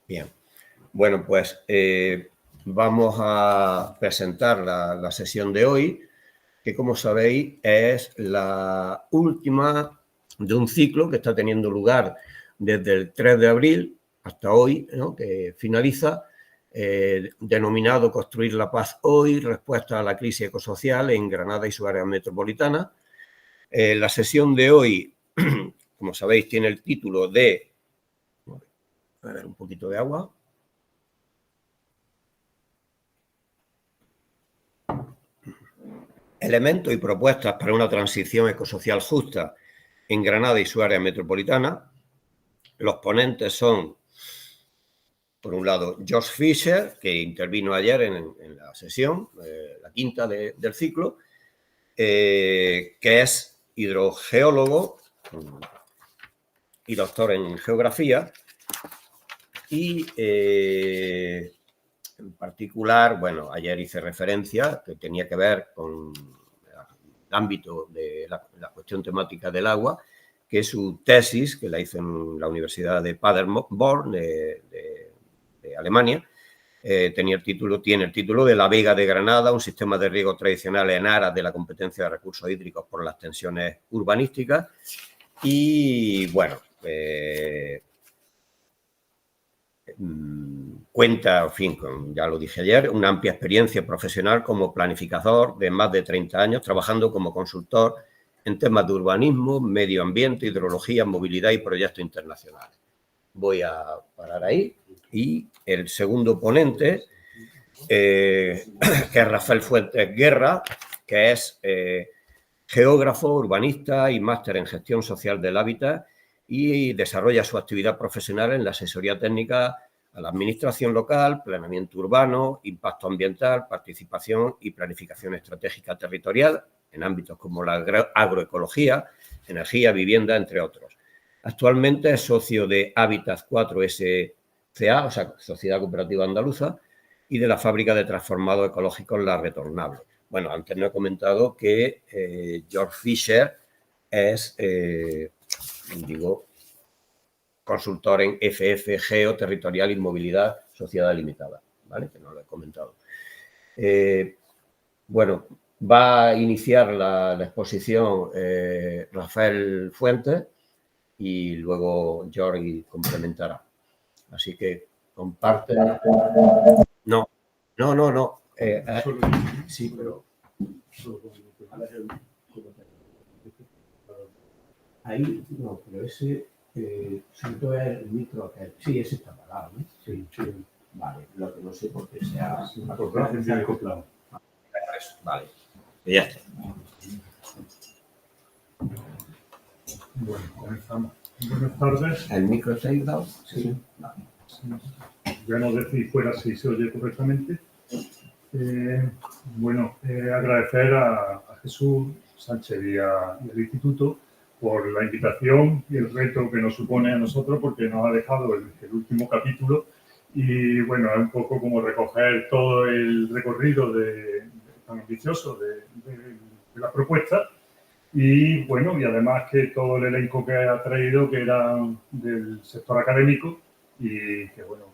Bien. Bueno, pues vamos a presentar la sesión de hoy, que como sabéis es la última de un ciclo que está teniendo lugar desde el 3 de abril hasta hoy, ¿no?, que finaliza, denominado Construir la Paz Hoy, respuesta a la crisis ecosocial en Granada y su área metropolitana. La sesión de hoy, como sabéis, tiene el título de... A ver, un poquito de agua. Elementos y propuestas para una transición ecosocial justa en Granada y su área metropolitana. Los ponentes son, por un lado, George Fisher, que intervino ayer en la sesión, la quinta del ciclo, que es hidrogeólogo y doctor en geografía, y en particular, bueno, ayer hice referencia que tenía que ver con el ámbito de la cuestión temática del agua, que es su tesis, que la hizo en la Universidad de Paderborn, de Alemania. Tiene el título de La Vega de Granada, un sistema de riego tradicional en aras de la competencia de recursos hídricos por las tensiones urbanísticas. Y, bueno, cuenta, en fin, ya lo dije ayer, una amplia experiencia profesional como planificador de más de 30 años, trabajando como consultor en temas de urbanismo, medio ambiente, hidrología, movilidad y proyectos internacionales. Voy a parar ahí. Y el segundo ponente, que es Rafael Fuentes Guerra, que es geógrafo, urbanista y máster en gestión social del hábitat, y desarrolla su actividad profesional en la asesoría técnica a la administración local, planeamiento urbano, impacto ambiental, participación y planificación estratégica territorial en ámbitos como la agroecología, energía, vivienda, entre otros. Actualmente es socio de Hábitat 4 SCA, o sea, Sociedad Cooperativa Andaluza, y de la fábrica de transformados ecológicos La Retornable. Bueno, antes no he comentado que George Fisher es, consultor en FF Geo, Territorial y Movilidad, Sociedad Limitada, ¿vale? Que no lo he comentado. Bueno, va a iniciar la exposición Rafael Fuentes y luego George complementará. Así que comparte. No. Sí, pero... Ahí, no, pero ese... siento el micro aquel. Sí, ese está apagado, ¿no? Sí. Vale, lo que no sé por qué se ha acoplado. Vale, ya está. Bueno, comenzamos. Buenas tardes. ¿El micro está aislado? Sí. Vale. Ya nos decís fuera si se oye correctamente. Agradecer a Jesús Sánchez y al Instituto por la invitación y el reto que nos supone a nosotros, porque nos ha dejado el último capítulo y, bueno, es un poco como recoger todo el recorrido tan ambicioso de la propuesta y, bueno, y además que todo el elenco que ha traído, que eran del sector académico y que, bueno,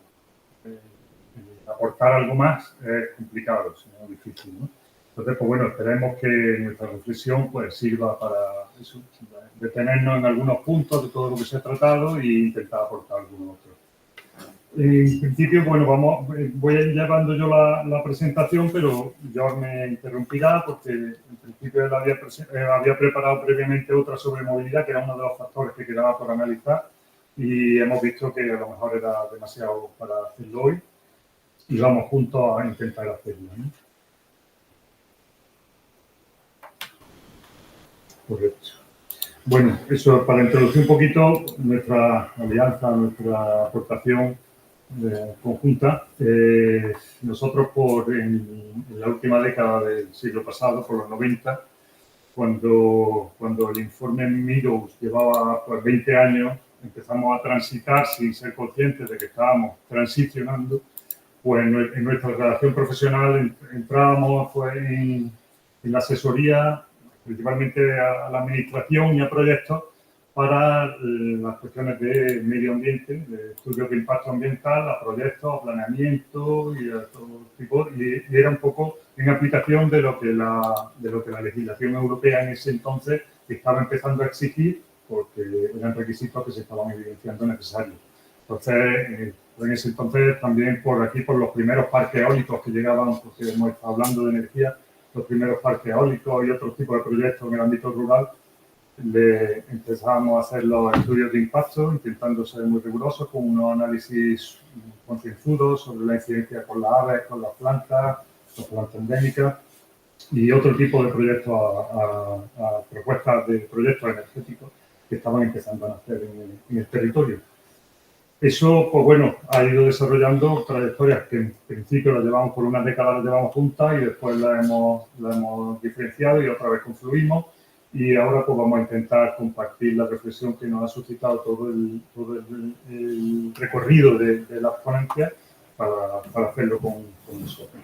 aportar algo más es complicado, sino difícil, ¿no? Entonces, pues bueno, esperemos que nuestra reflexión pues sirva para eso, detenernos en algunos puntos de todo lo que se ha tratado e intentar aportar algunos otros. En principio, bueno, voy a ir llevando yo la presentación, pero George me interrumpirá porque en principio él había preparado previamente otra sobre movilidad, que era uno de los factores que quedaba por analizar, y hemos visto que a lo mejor era demasiado para hacerlo hoy, y vamos juntos a intentar hacerlo, ¿no? Correcto. Bueno, eso para introducir un poquito nuestra alianza, nuestra aportación conjunta. Nosotros en la última década del siglo pasado, por los 90, cuando el informe Meadows llevaba pues, 20 años, empezamos a transitar sin ser conscientes de que estábamos transicionando, pues en nuestra relación profesional entrábamos pues, en la asesoría, principalmente a la administración y a proyectos, para las cuestiones de medio ambiente, de estudios de impacto ambiental, a proyectos, a planeamiento y a todo tipo. Y era un poco en aplicación de lo que la legislación europea en ese entonces estaba empezando a exigir, porque eran requisitos que se estaban evidenciando necesarios. Entonces, en ese entonces también por aquí, por los primeros parques eólicos que llegaban, porque hemos estado hablando de energía, los primeros parques eólicos y otros tipos de proyectos en el ámbito rural, empezábamos a hacer los estudios de impacto, intentando ser muy rigurosos, con unos análisis concienzudos sobre la incidencia con las aves, con las plantas endémicas y otro tipo de proyectos, a propuestas de proyectos energéticos que estaban empezando a nacer en el territorio. Eso, pues bueno, ha ido desarrollando trayectorias que en principio las llevamos por unas décadas, las llevamos juntas y después las hemos diferenciado y otra vez confluimos. Y ahora pues vamos a intentar compartir la reflexión que nos ha suscitado todo el recorrido de las ponencias para hacerlo con nosotros.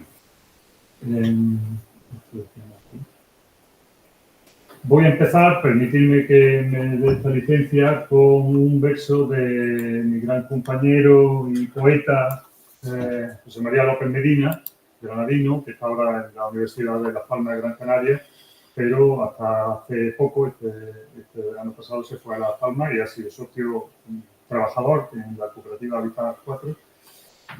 Voy a empezar, permitidme que me dé esta licencia, con un verso de mi gran compañero y poeta José María López Medina, granadino, que está ahora en la Universidad de Las Palmas de Gran Canaria, pero hasta hace poco, este año pasado, se fue a Las Palmas y ha sido socio trabajador en la cooperativa Habitat 4.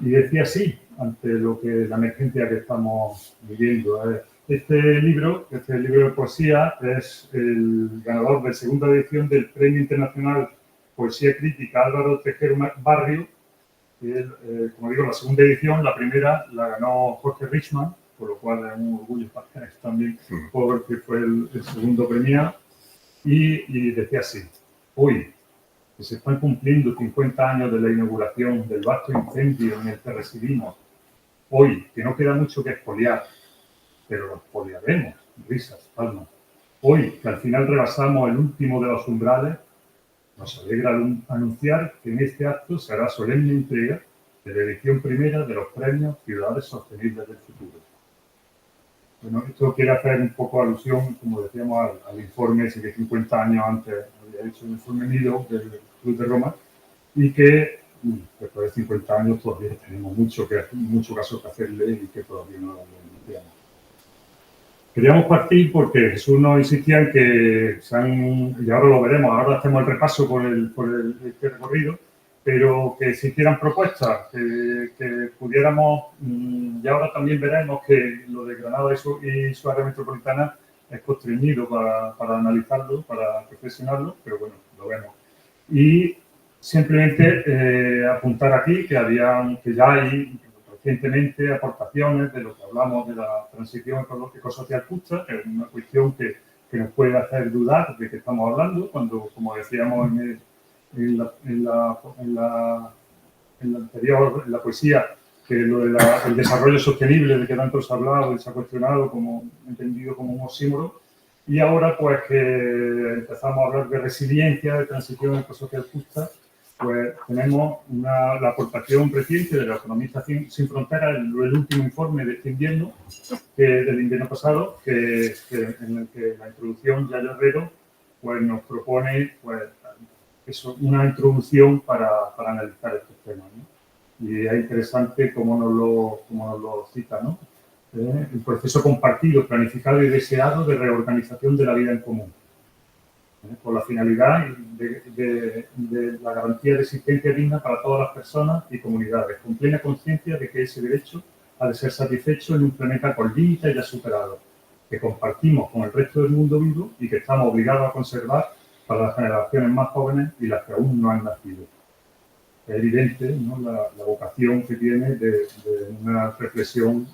Y decía así, ante la emergencia que estamos viviendo. Este libro de poesía, es el ganador de la segunda edición del Premio Internacional Poesía Crítica Álvaro Tejero Barrio. Como digo, la segunda edición, la primera la ganó Jorge Richman, por lo cual es un orgullo para él también, porque fue el segundo premiado. Y decía así: hoy, que se están cumpliendo 50 años de la inauguración del vasto incendio en el que residimos, hoy, que no queda mucho que expoliar, pero lo expoliaremos, risas, palmas. Hoy, que al final rebasamos el último de los umbrales, nos alegra anunciar que en este acto se hará solemne entrega de la edición primera de los premios Ciudades Sostenibles del Futuro. Bueno, esto quiere hacer un poco alusión, como decíamos, al informe ese que 50 años antes había hecho el informe Nido del Club de Roma, y que después de 50 años todavía tenemos mucho caso que hacerle y que todavía no lo hemos. Queríamos partir porque Jesús nos insistía en que y ahora lo veremos, ahora hacemos el repaso por este recorrido, pero que se hicieran propuestas, que pudiéramos, y ahora también veremos que lo de Granada y su área metropolitana es constreñido para analizarlo, para reflexionarlo, pero bueno, lo vemos. Y simplemente apuntar aquí que ya hay recientemente aportaciones de lo que hablamos de la transición ecológico-social justa, que es una cuestión que nos puede hacer dudar de qué estamos hablando, cuando, como decíamos en la anterior, en la poesía, que lo del desarrollo sostenible de que tanto se ha hablado y se ha cuestionado, como entendido como un oxímoron, y ahora pues que empezamos a hablar de resiliencia, de transición ecosocial justa, pues tenemos la aportación reciente de la Economistas Sin Fronteras, el último informe de este invierno, del invierno pasado, en el que la introducción ya Herrero pues nos propone pues una introducción para analizar estos temas, ¿no? Y es interesante cómo nos lo cita, ¿no? El proceso compartido, planificado y deseado de reorganización de la vida en común, con la finalidad de la garantía de existencia digna para todas las personas y comunidades, con plena conciencia de que ese derecho ha de ser satisfecho en un planeta con límites ya superados, que compartimos con el resto del mundo vivo y que estamos obligados a conservar para las generaciones más jóvenes y las que aún no han nacido. Es evidente, ¿no?, la vocación que tiene de una reflexión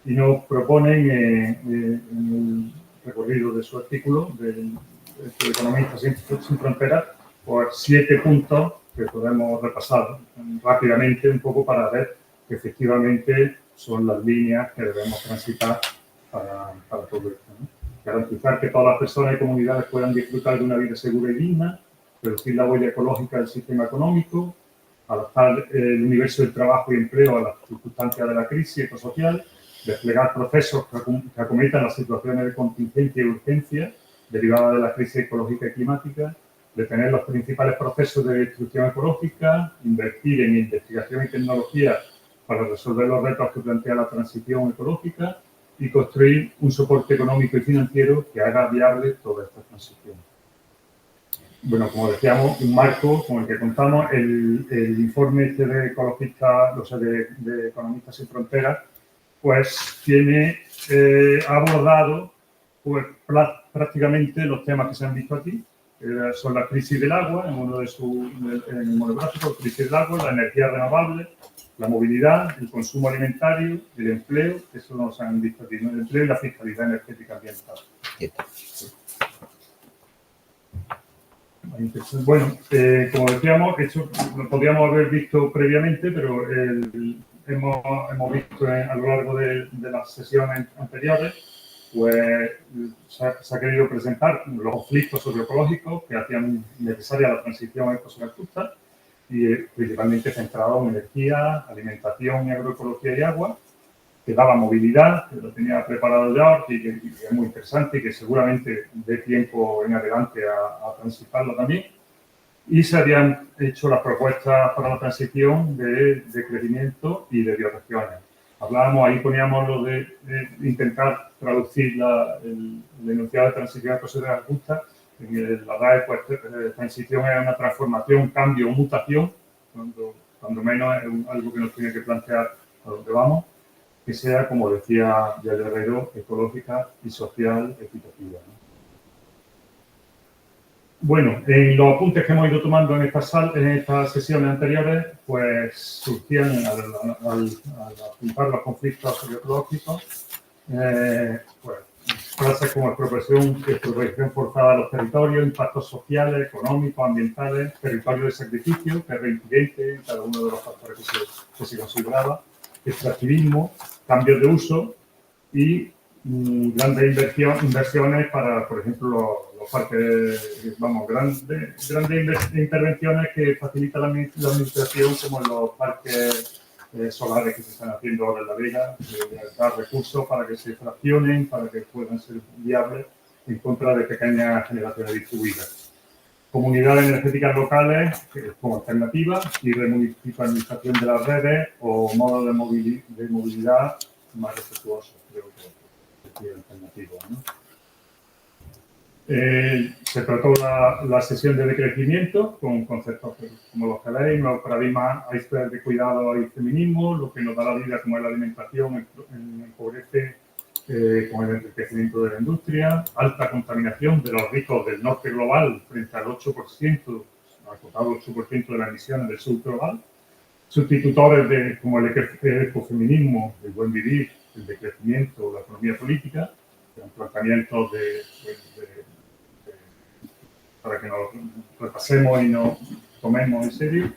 y nos proponen en el recorrido de su artículo de Economistas Sin Fronteras, pues 7 puntos que podemos repasar rápidamente un poco para ver que efectivamente son las líneas que debemos transitar para todo esto, ¿no? Garantizar que todas las personas y comunidades puedan disfrutar de una vida segura y digna, reducir la huella ecológica del sistema económico, adaptar el universo del trabajo y empleo a las circunstancias de la crisis ecosocial, desplegar procesos que acometan las situaciones de contingencia y urgencia derivadas de la crisis ecológica y climática, detener los principales procesos de destrucción ecológica, invertir en investigación y tecnología para resolver los retos que plantea la transición ecológica y construir un soporte económico y financiero que haga viable toda esta transición. Bueno, como decíamos, un marco con el que contamos, el informe este de ecologistas, o sea, de Economistas Sin Fronteras, pues ha abordado pues, prácticamente los temas que se han visto aquí. Son la crisis del agua, en el monográfico, crisis del agua, la energía renovable, la movilidad, el consumo alimentario, el empleo, eso no se han visto aquí, ¿no? El empleo y la fiscalidad energética ambiental. Bueno, como decíamos, esto lo podríamos haber visto previamente, pero hemos visto a lo largo de las sesiones anteriores, pues se ha querido presentar los conflictos socioecológicos que hacían necesaria la transición ecosocial justa y principalmente centrado en energía, alimentación, agroecología y agua, que daba movilidad, que lo tenía preparado ya y que es muy interesante y que seguramente dé tiempo en adelante a transitarlo también. Y se habían hecho las propuestas para la transición de crecimiento y de bioregiones. Hablábamos, ahí poníamos lo de intentar traducir el enunciado de transición ecosocial justa. En la RAE, pues, transición es una transformación, cambio o mutación, cuando menos es algo que nos tiene que plantear a dónde vamos, que sea, como decía Yaya Herrero, ecológica y social equitativa, ¿no? Bueno, en los apuntes que hemos ido tomando en estas sesiones anteriores, pues surgían al apuntar los conflictos socioecológicos, pues frases como expropiación forzada de los territorios, impactos sociales, económicos, ambientales, territorio de sacrificio, que es reincidente, cada uno de los factores que se consideraba, extractivismo, cambios de uso y grandes inversiones para, por ejemplo, los parques, grandes intervenciones que facilita la administración, como los parques solares que se están haciendo ahora en La Vega, dar recursos para que se fraccionen, para que puedan ser viables en contra de pequeñas generaciones distribuidas. Comunidades energéticas locales como alternativa y remunicipalización de las redes o modos de movilidad más respetuosos, creo que es alternativo, ¿no? Se trató la sesión de decrecimiento con conceptos como los que veis, nuevos paradigmas de cuidado y feminismo, lo que nos da la vida como es la alimentación, empobrece con el enriquecimiento de la industria, alta contaminación de los ricos del norte global frente al 8%, acotado 8% de las emisiones del sur global, sustitutores como el ecofeminismo, el buen vivir, el decrecimiento, la economía política, planteamientos para que nos repasemos y nos tomemos en serio.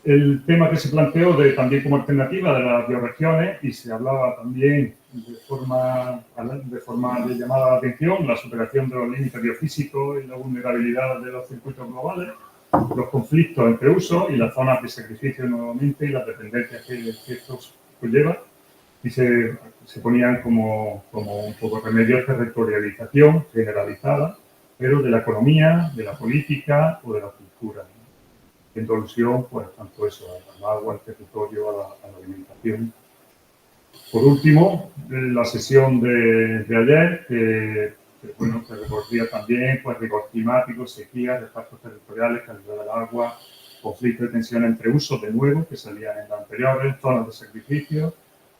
El tema que se planteó también como alternativa de las bioregiones, y se hablaba también de forma de llamada de atención, la superación de los límites biofísicos y la vulnerabilidad de los circuitos globales, los conflictos entre usos y las zonas de sacrificio nuevamente y las dependencias que esto conlleva, y se ponían como un poco remedios de territorialización generalizada, pero de la economía, de la política o de la cultura, ¿no? En alusión, pues, tanto eso, al agua, al territorio, a la alimentación. Por último, la sesión de ayer, que recogía también pues, rigor climático, sequías, repartos territoriales, calidad del agua, conflicto de tensión entre usos, de nuevo, que salían en las anteriores, zonas de sacrificio,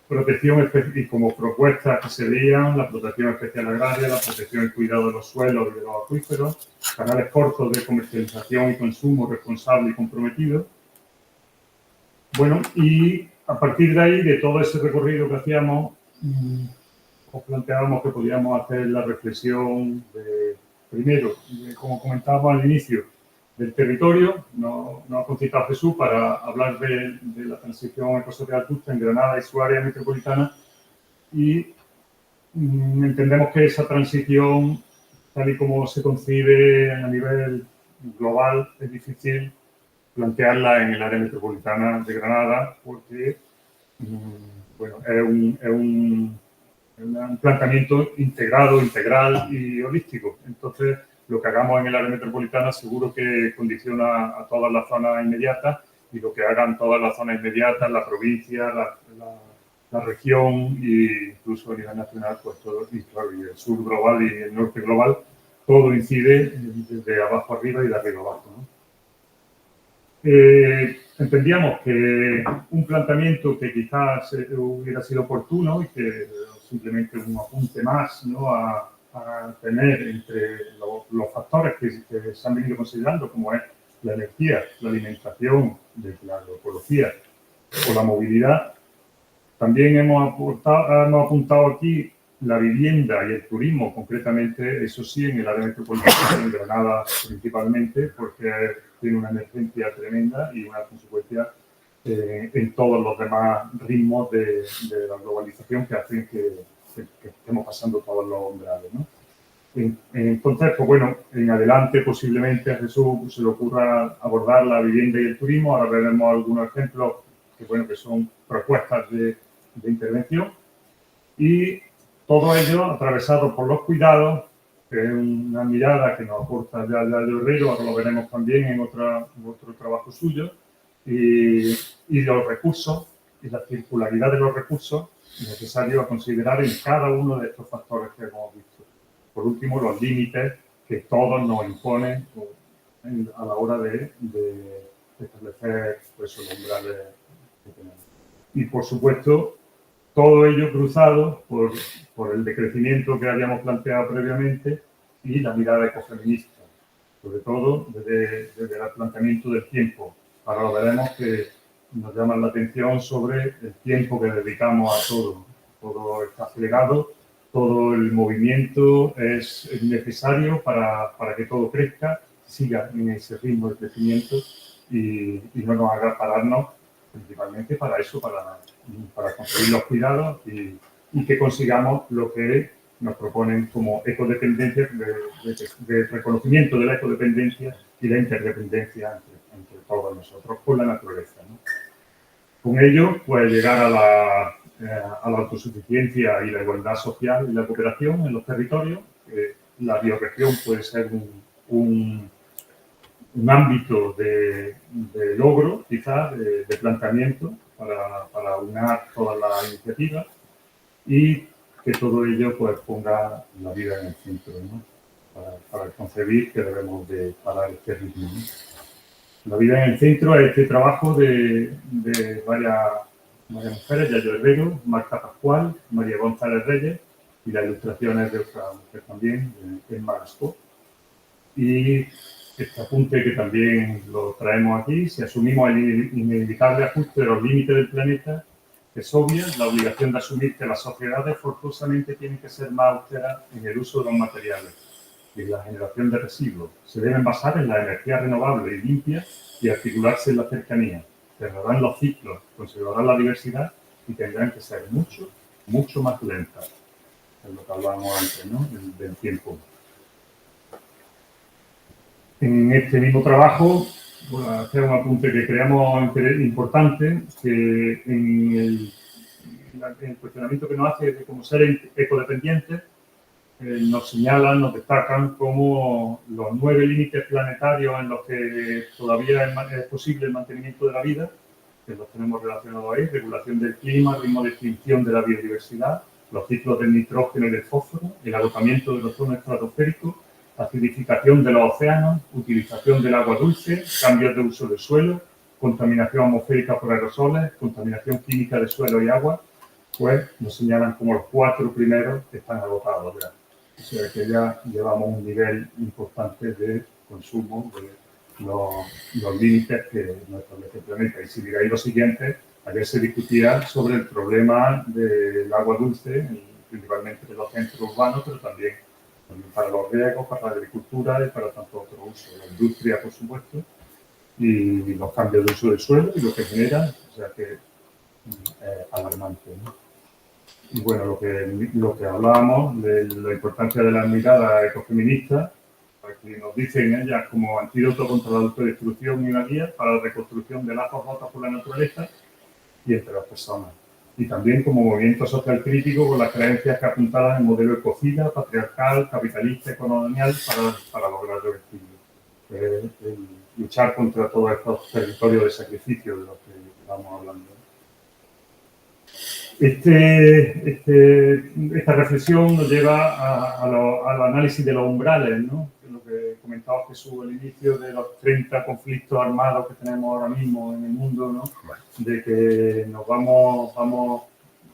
protección y como propuestas que se veían, la protección especial agraria, la protección y cuidado de los suelos y de los acuíferos, canales cortos de comercialización y consumo responsable y comprometido. Bueno, y a partir de ahí, de todo ese recorrido que hacíamos, os planteábamos que podíamos hacer la reflexión primero, como comentábamos al inicio, del territorio. Nos ha concitado Jesús para hablar de la transición ecosocial justa en Granada y su área metropolitana, y entendemos que esa transición, tal y como se concibe a nivel global, es difícil plantearla en el área metropolitana de Granada porque bueno, es un planteamiento integrado, integral y holístico. Entonces, lo que hagamos en el área metropolitana seguro que condiciona a todas las zonas inmediatas, y lo que hagan todas las zonas inmediatas, la provincia, la región e incluso a nivel nacional, pues todo, y claro, y el sur global y el norte global, todo incide de abajo arriba y de arriba abajo, ¿no? Entendíamos que un planteamiento que quizás hubiera sido oportuno y que simplemente un apunte más, ¿no?, a tener entre los factores que se han venido considerando, como es la energía, la alimentación, la agroecología o la movilidad. También hemos apuntado aquí la vivienda y el turismo, concretamente, eso sí, en el área metropolitana, en Granada principalmente, porque tiene una emergencia tremenda y una consecuencia en todos los demás ritmos de la globalización que hacen que estemos pasando todos los umbrales, ¿no? Entonces, pues bueno, en adelante posiblemente a Jesús se le ocurra abordar la vivienda y el turismo. Ahora veremos algunos ejemplos que, bueno, que son propuestas de intervención, y todo ello atravesado por los cuidados, que es una mirada que nos aporta ya Herrero, ahora lo veremos también en otro trabajo suyo, y los recursos y la circularidad de los recursos necesarios a considerar en cada uno de estos factores que hemos visto. Por último, los límites que todos nos imponen a la hora de establecer, pues, los umbrales que tenemos. Y, por supuesto, todo ello cruzado por el decrecimiento que habíamos planteado previamente y la mirada ecofeminista, sobre todo desde el planteamiento del tiempo. Ahora lo veremos, que nos llama la atención sobre el tiempo que dedicamos a todo. Todo está acelerado, todo el movimiento es necesario para que todo crezca, siga en ese ritmo de crecimiento y no nos haga pararnos, principalmente para eso, para conseguir los cuidados y que consigamos lo que nos proponen como ecodependencia, de reconocimiento de la ecodependencia y la interdependencia entre todos nosotros con la naturaleza, ¿no? Con ello, pues llegar a la autosuficiencia y la igualdad social y la cooperación en los territorios. La bioregión puede ser un ámbito de logro, quizás, de planteamiento para unir todas las iniciativas, y que todo ello, pues, ponga la vida en el centro, ¿no? Para concebir que debemos de parar este ritmo, ¿no? La vida en el centro es este trabajo de varias mujeres: Yayo Herrero, Marta Pascual, María González Reyes, y las ilustraciones de otra mujer también, Emma Gascó. Y este apunte, que también lo traemos aquí: si asumimos el inevitable ajuste de los límites del planeta, es obvia la obligación de asumir que las sociedades forzosamente tienen que ser más austeras en el uso de los materiales y en la generación de residuos. Se deben basar en las energías renovables y limpias y articularse en la cercanía. Cerrarán los ciclos, conservarán la diversidad y tendrán que ser mucho, mucho más lentas. Es lo que hablábamos antes, ¿no?, del tiempo. En este mismo trabajo, voy a hacer un apunte que creamos importante, que en el cuestionamiento que nos hace de cómo ser ecodependientes, nos señalan, nos destacan como los 9 límites planetarios en los que todavía es posible el mantenimiento de la vida, que los tenemos relacionados ahí: regulación del clima, ritmo de extinción de la biodiversidad, los ciclos del nitrógeno y del fósforo, el agotamiento del ozono estratosférico, acidificación de los océanos, utilización del agua dulce, cambios de uso del suelo, contaminación atmosférica por aerosoles, contaminación química de suelo y agua. Pues nos señalan como los 4 primeros que están agotados ya. O sea que ya llevamos un nivel importante de consumo de los límites que nos establece el planeta. Y si miráis lo siguiente, ayer se discutía sobre el problema del agua dulce, principalmente de los centros urbanos, pero también para los riegos, para la agricultura y para tantos otros usos. La industria, por supuesto, y los cambios de uso del suelo y lo que genera, o sea que es alarmante, ¿no? Y bueno, lo que hablábamos de la importancia de las miradas ecofeministas, que nos dicen ellas como antídoto contra la autodestrucción y una guía para la reconstrucción de lazos rotos por la naturaleza y entre las personas. Y también como movimiento social crítico con las creencias que apuntaban el modelo ecocida, patriarcal, capitalista y colonial para lograr revertirlo. Luchar contra todos estos territorios de sacrificio de los que estamos hablando. Esta reflexión nos lleva al análisis de los umbrales, ¿no? Que es lo que comentaba Jesús al inicio de los 30 conflictos armados que tenemos ahora mismo en el mundo, ¿no? De que nos vamos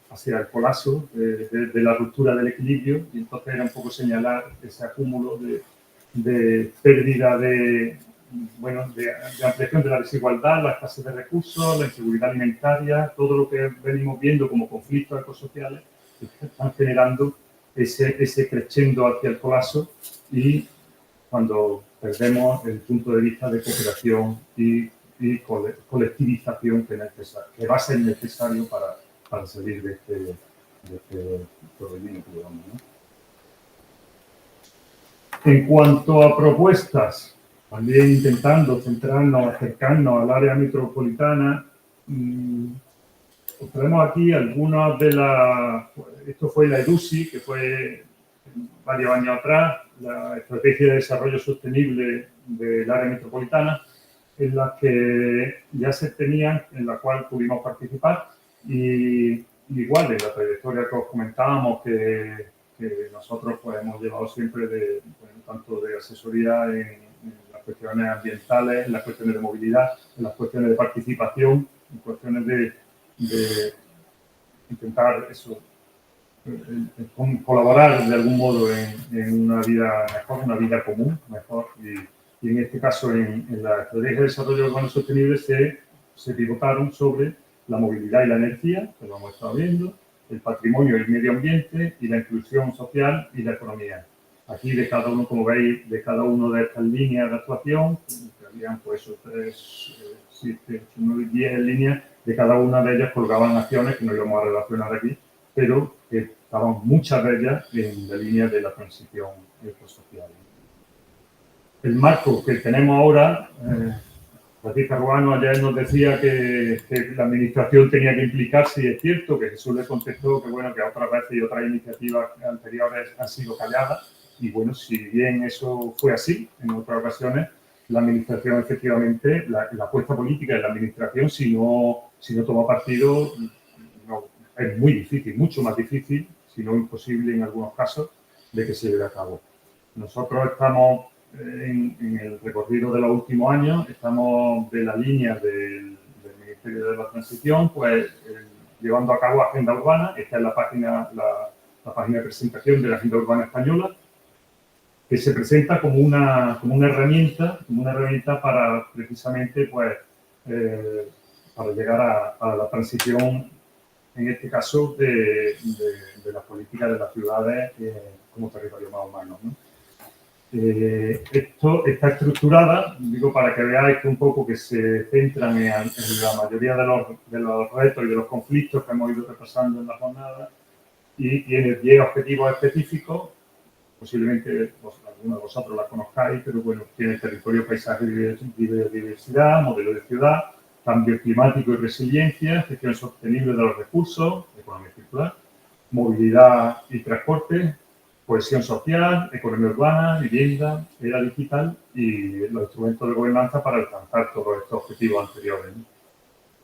hacia el colapso de la ruptura del equilibrio, y entonces era un poco señalar ese acúmulo de pérdida de ampliación de la desigualdad, la escasez de recursos, la inseguridad alimentaria, todo lo que venimos viendo como conflictos ecosociales que están generando ese crescendo hacia el colapso, y cuando perdemos el punto de vista de cooperación y colectivización que va a ser necesario para salir de este problema, digamos, ¿no? En cuanto a propuestas, también intentando centrarnos, acercarnos al área metropolitana, os traemos aquí algunas de las... Esto fue la EDUSI, que fue varios años atrás, la Estrategia de Desarrollo Sostenible del área metropolitana, en la que ya se tenían, en la cual pudimos participar, y igual en la trayectoria que os comentábamos, que nosotros pues, hemos llevado siempre tanto de asesoría en las cuestiones ambientales, en las cuestiones de movilidad, en las cuestiones de participación, en cuestiones de intentar eso, colaborar de algún modo en una vida mejor, una vida común mejor. Y en este caso, en la Estrategia de Desarrollo Urbano Sostenible se pivotaron sobre la movilidad y la energía, que lo hemos estado viendo, el patrimonio y el medio ambiente, y la inclusión social y la economía. Aquí de cada uno, como veis, de cada una de estas líneas de actuación, que habían pues 3, 7, 8, 9, 10 líneas, de cada una de ellas colgaban acciones que no íbamos a relacionar aquí, pero que estaban muchas de ellas en la línea de la transición ecosocial. El marco que tenemos ahora, Francisca Ruano ayer nos decía que la administración tenía que implicarse, y es cierto que Jesús le contestó que bueno, que otras veces y otras iniciativas anteriores han sido calladas, y bueno, si bien eso fue así en otras ocasiones, la administración efectivamente, la apuesta política de la administración, si no toma partido, no, es muy difícil, mucho más difícil, si no imposible en algunos casos, de que se lleve a cabo. Nosotros estamos en el recorrido de los últimos años, estamos de la línea del Ministerio de la Transición, pues llevando a cabo Agenda Urbana. Esta es la página de presentación de la Agenda Urbana Española, que se presenta como una herramienta para precisamente pues, para llegar a la transición, en este caso, de las políticas de las ciudades como territorio más humano, ¿no? Esto está estructurada, digo, para que veáis que un poco que se centran en la mayoría de los retos y de los conflictos que hemos ido repasando en la jornada, y tiene 10 objetivos específicos. Posiblemente algunos de vosotros la conozcáis, pero bueno, tiene territorio, paisaje y biodiversidad, modelo de ciudad, cambio climático y resiliencia, gestión sostenible de los recursos, economía circular, movilidad y transporte, cohesión social, economía urbana, vivienda, era digital y los instrumentos de gobernanza para alcanzar todos estos objetivos anteriores, ¿no?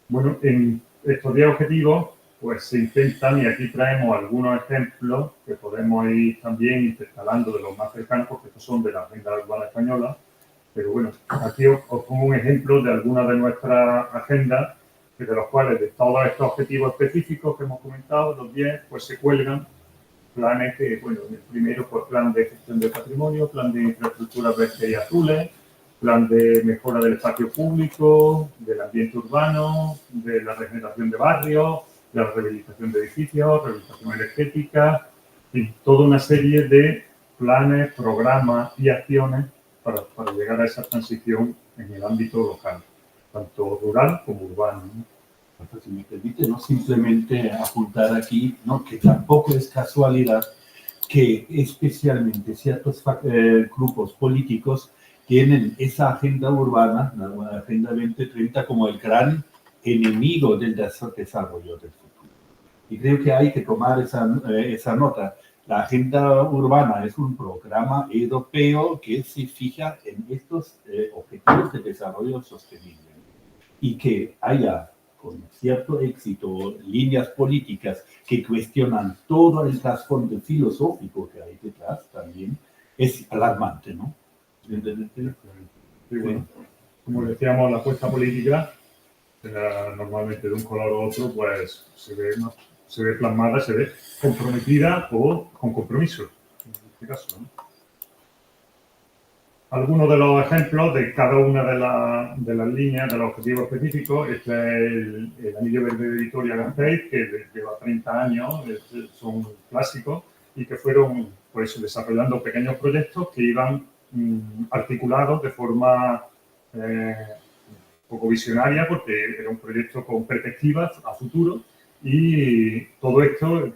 Bueno, en estos 10 objetivos pues se intentan, y aquí traemos algunos ejemplos que podemos ir también intercalando de los más cercanos, porque estos son de la Agenda Urbana Española, pero bueno, aquí os pongo un ejemplo de algunas de nuestras agendas, de los cuales de todos estos objetivos específicos que hemos comentado, los 10, pues se cuelgan planes que, bueno, el primero, pues plan de gestión del patrimonio, plan de infraestructuras verdes y azules, plan de mejora del espacio público, del ambiente urbano, de la regeneración de barrios, de la rehabilitación de edificios, rehabilitación energética, y toda una serie de planes, programas y acciones para llegar a esa transición en el ámbito local, tanto rural como urbano, ¿no? Si me permite, ¿no? Simplemente apuntar aquí, ¿no? Que tampoco es casualidad que especialmente ciertos grupos políticos tienen esa agenda urbana, la Agenda 2030, como el gran enemigo del desarrollo del futuro. Y creo que hay que tomar esa nota, la agenda urbana es un programa europeo que se fija en estos objetivos de desarrollo sostenible y que haya con cierto éxito líneas políticas que cuestionan todo el trasfondo filosófico que hay detrás también es alarmante, ¿no? Sí, bueno, como decíamos, la apuesta política, normalmente de un color u otro, pues se ve plasmada, se ve comprometida o con compromiso, en este caso, ¿no? Algunos de los ejemplos de cada una de las líneas, de los objetivos específicos. Este es el Anillo Verde de Vitoria-Gasteiz, que lleva 30 años, son clásicos, y que fueron pues, desarrollando pequeños proyectos que iban articulados de forma poco visionaria, porque era un proyecto con perspectivas a futuro, y todo esto,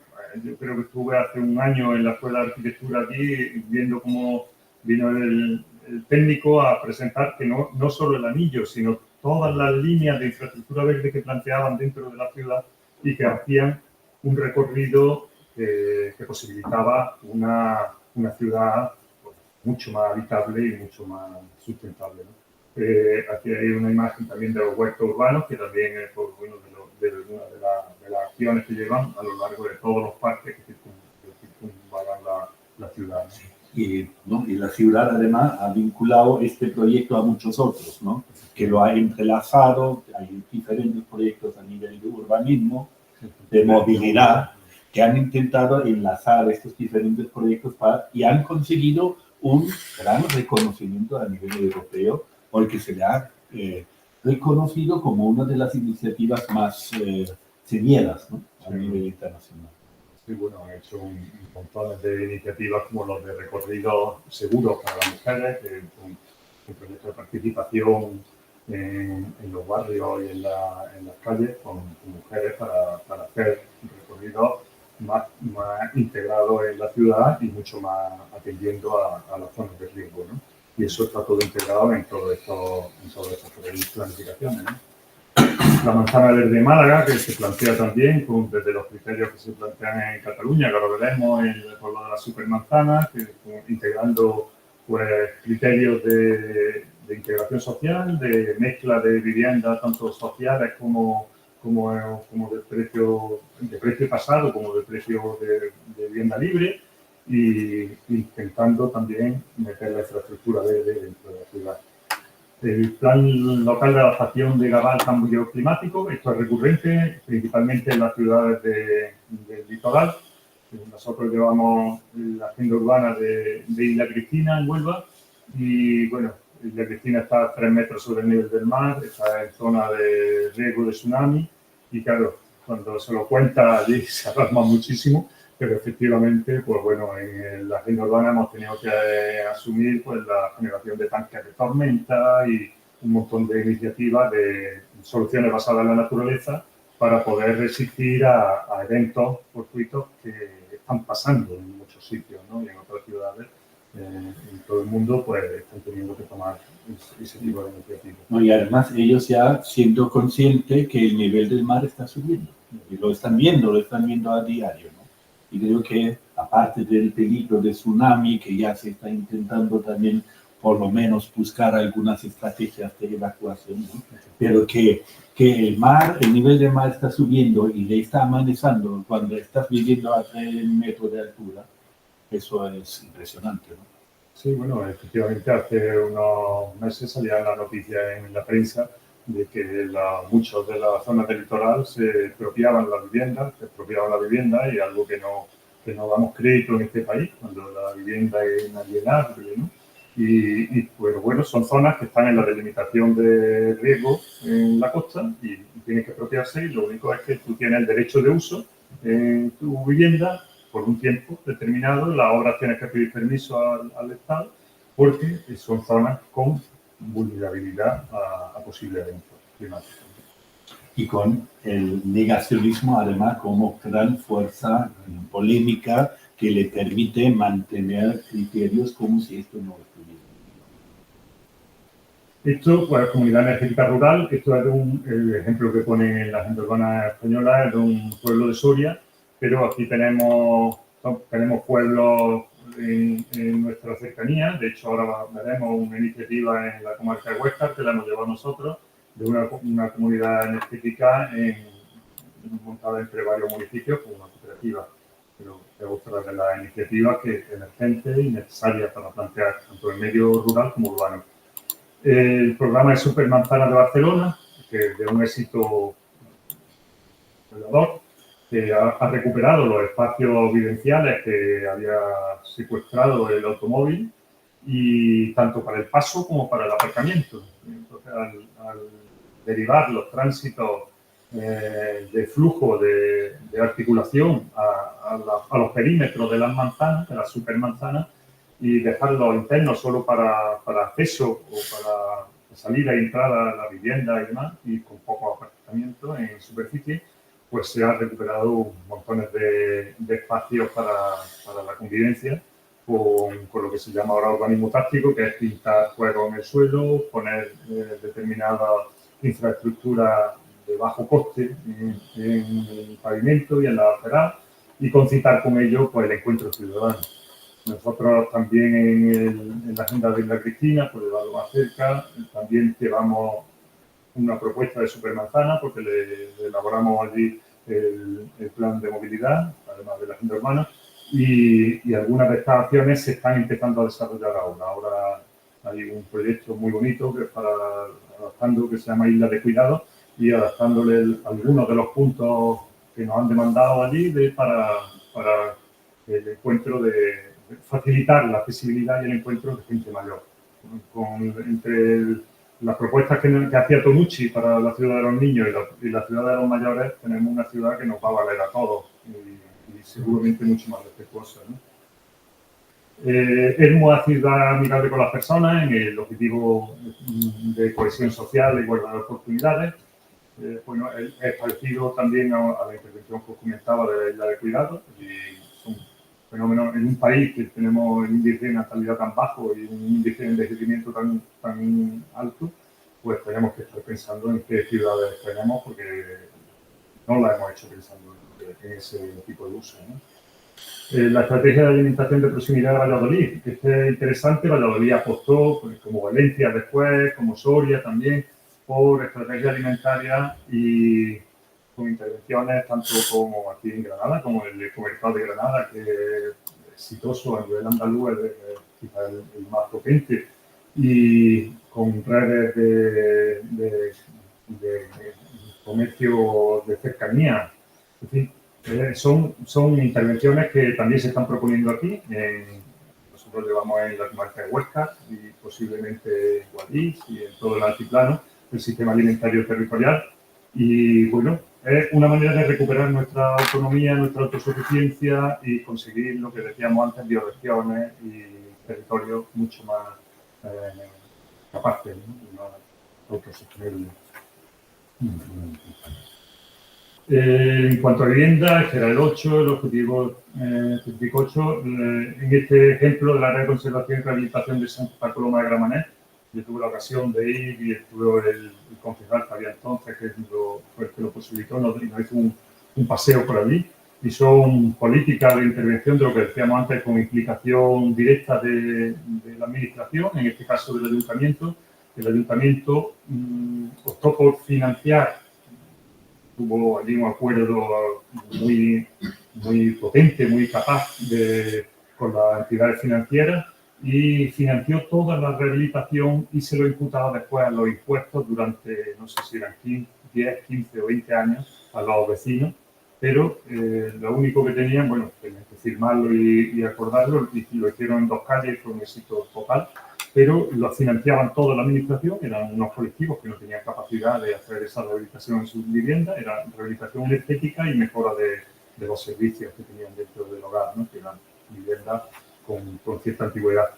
yo creo que estuve hace un año en la Escuela de Arquitectura aquí, viendo cómo vino el técnico a presentar que no solo el anillo, sino todas las líneas de infraestructura verde que planteaban dentro de la ciudad y que hacían un recorrido que posibilitaba una ciudad pues, mucho más habitable y mucho más sustentable, ¿no? Aquí hay una imagen también de los huertos urbanos, que también es por, bueno, de una de las acciones que llevan a lo largo de todos los parques que circunvalan la ciudad, ¿no? ¿no? Y la ciudad además ha vinculado este proyecto a muchos otros, ¿no? Que lo ha entrelazado, hay diferentes proyectos a nivel de urbanismo, de movilidad, que han intentado enlazar estos diferentes proyectos y han conseguido un gran reconocimiento a nivel europeo, porque se le ha reconocido como una de las iniciativas más señeras, ¿no? A nivel internacional. Sí, bueno, han hecho un montón de iniciativas como los de recorridos seguros para las mujeres, que es un proyecto de participación en los barrios y en las calles con mujeres para hacer recorridos más integrados en la ciudad y mucho más atendiendo a las zonas de riesgo, ¿no? Y eso está todo integrado en todas estas planificaciones, ¿no? La manzana verde de Málaga, que se plantea también desde los criterios que se plantean en Cataluña, que ahora veremos, con lo de las supermanzanas, integrando pues, criterios de integración social, de mezcla de viviendas tanto sociales como de precio pasado, como de precio de vivienda libre, y intentando también meter la infraestructura verde dentro de la ciudad. El Plan Local de Adaptación de Gabá al Cambio Climático, esto es recurrente, principalmente en las ciudades del litoral. Nosotros llevamos la agenda urbana de Isla Cristina, en Huelva, y bueno, Isla Cristina está a 3 metros sobre el nivel del mar, está en zona de riesgo de tsunami, y claro, cuando se lo cuenta allí se alarma muchísimo, pero efectivamente, pues bueno, en la agenda urbana hemos tenido que asumir pues, la generación de tanques de tormenta y un montón de iniciativas de soluciones basadas en la naturaleza para poder resistir a eventos fortuitos que están pasando en muchos sitios, ¿no? Y en otras ciudades, en todo el mundo, pues están teniendo que tomar ese tipo de iniciativas. No, y además ellos ya siendo conscientes que el nivel del mar está subiendo, y lo están viendo a diario, ¿no? Y creo que, aparte del peligro de tsunami, que ya se está intentando también, por lo menos, buscar algunas estrategias de evacuación, ¿no? Pero que el mar, el nivel del mar está subiendo y le está amenazando cuando estás viviendo a 3 metros de altura, eso es impresionante, ¿no? Sí, bueno, efectivamente, hace unos meses salía la noticia en la prensa de que muchos de las zonas del litoral se expropiaban la vivienda y algo que no damos crédito en este país, cuando la vivienda es inalienable, ¿no? Y pues bueno, son zonas que están en la delimitación de riesgo en la costa y tienen que expropiarse, y lo único es que tú tienes el derecho de uso en tu vivienda por un tiempo determinado. Las obras tienes que pedir permiso al Estado porque son zonas con vulnerabilidad a posibles eventos climáticos. Y con el negacionismo, además, como gran fuerza polémica que le permite mantener criterios como si esto no estuviera. Esto, pues, comunidad energética rural, esto es el ejemplo que pone en la agenda urbana española, es de un pueblo de Soria, pero aquí tenemos tenemos pueblos en nuestra cercanía. De hecho, ahora veremos una iniciativa en la comarca de Huesca, que la hemos llevado nosotros, de una comunidad energética montada entre varios municipios con una cooperativa. Pero es otra de las iniciativas que es emergente y necesaria para plantear tanto el medio rural como urbano. El programa de Supermanzana de Barcelona, que es de un éxito revelador, que ha recuperado los espacios vivenciales que había secuestrado el automóvil, y tanto para el paso como para el aparcamiento. Entonces, al derivar los tránsitos de flujo de articulación a los perímetros de las manzanas, de las supermanzanas, y dejarlos internos solo para acceso o para salida y entrada a la vivienda y demás, y con poco aparcamiento en superficie, pues se han recuperado montones de espacios para la convivencia con lo que se llama ahora urbanismo táctico, que es pintar juegos en el suelo, poner determinada infraestructura de bajo coste en el pavimento y en la acera, y concitar con ello pues, el encuentro ciudadano. Nosotros también en la agenda de Isla Cristina, por llevarlo más cerca, también llevamos una propuesta de Supermanzana, porque le elaboramos allí el plan de movilidad, además de la agenda urbana, y algunas de estas acciones se están empezando a desarrollar ahora. Ahora hay un proyecto muy bonito que es para adaptando, que se llama Isla de Cuidado, y adaptándole algunos de los puntos que nos han demandado allí para el encuentro de facilitar la accesibilidad y el encuentro de gente mayor. Entre las propuestas que hacía Tonucci para la ciudad de los niños y la ciudad de los mayores, tenemos una ciudad que nos va a valer a todos y seguramente mucho más respetuosa, ¿no? Es una ciudad amigable con las personas en el objetivo de cohesión social e igualdad de oportunidades. Bueno, es parecido también a la intervención que os comentaba de la Isla de Cuidado, y son fenómenos en un país que tenemos el índice de natalidad tan bajo y un índice de envejecimiento tan alto, pues tenemos que estar pensando en qué ciudades tenemos, porque no la hemos hecho pensando en ese tipo de uso, ¿no? La estrategia de alimentación de proximidad de Valladolid, que es interesante. Valladolid apostó, pues, como Valencia después, como Soria también, por estrategia alimentaria y con intervenciones tanto como aquí en Granada, como el Ecomercado de Granada, que es exitoso a nivel andaluz, es quizá el más potente, y con redes de comercio de cercanía. En fin, son intervenciones que también se están proponiendo aquí. Nosotros llevamos en la comarca de Huesca y posiblemente en Guadix y en todo el altiplano el sistema alimentario territorial. Y bueno, es una manera de recuperar nuestra autonomía, nuestra autosuficiencia y conseguir lo que decíamos antes, bioregiones y territorios mucho más capaces, ¿no? Y más autosostenibles. En cuanto a vivienda, este era el 8, el objetivo 38. En este ejemplo del área de conservación y rehabilitación de Santa Coloma de Gramenet, yo tuve la ocasión de ir y estuvo el concejal que había entonces, que fue el que lo posibilitó, nos hizo un paseo por allí. Y son políticas de intervención de lo que decíamos antes, con implicación directa de la administración, en este caso del ayuntamiento. El ayuntamiento optó por financiar. Hubo allí un acuerdo muy potente, muy capaz con las entidades financieras, y financió toda la rehabilitación y se lo imputaba después a los impuestos durante, no sé si eran 10, 15 o 20 años, a los vecinos. Pero lo único que tenían, bueno, tenían que firmarlo y acordarlo, y lo hicieron en 2 calles con éxito total. Pero lo financiaban toda la administración, eran unos colectivos que no tenían capacidad de hacer esa rehabilitación en sus viviendas, era rehabilitación energética y mejora de los servicios que tenían dentro del hogar, ¿no? Que eran viviendas con cierta antigüedad.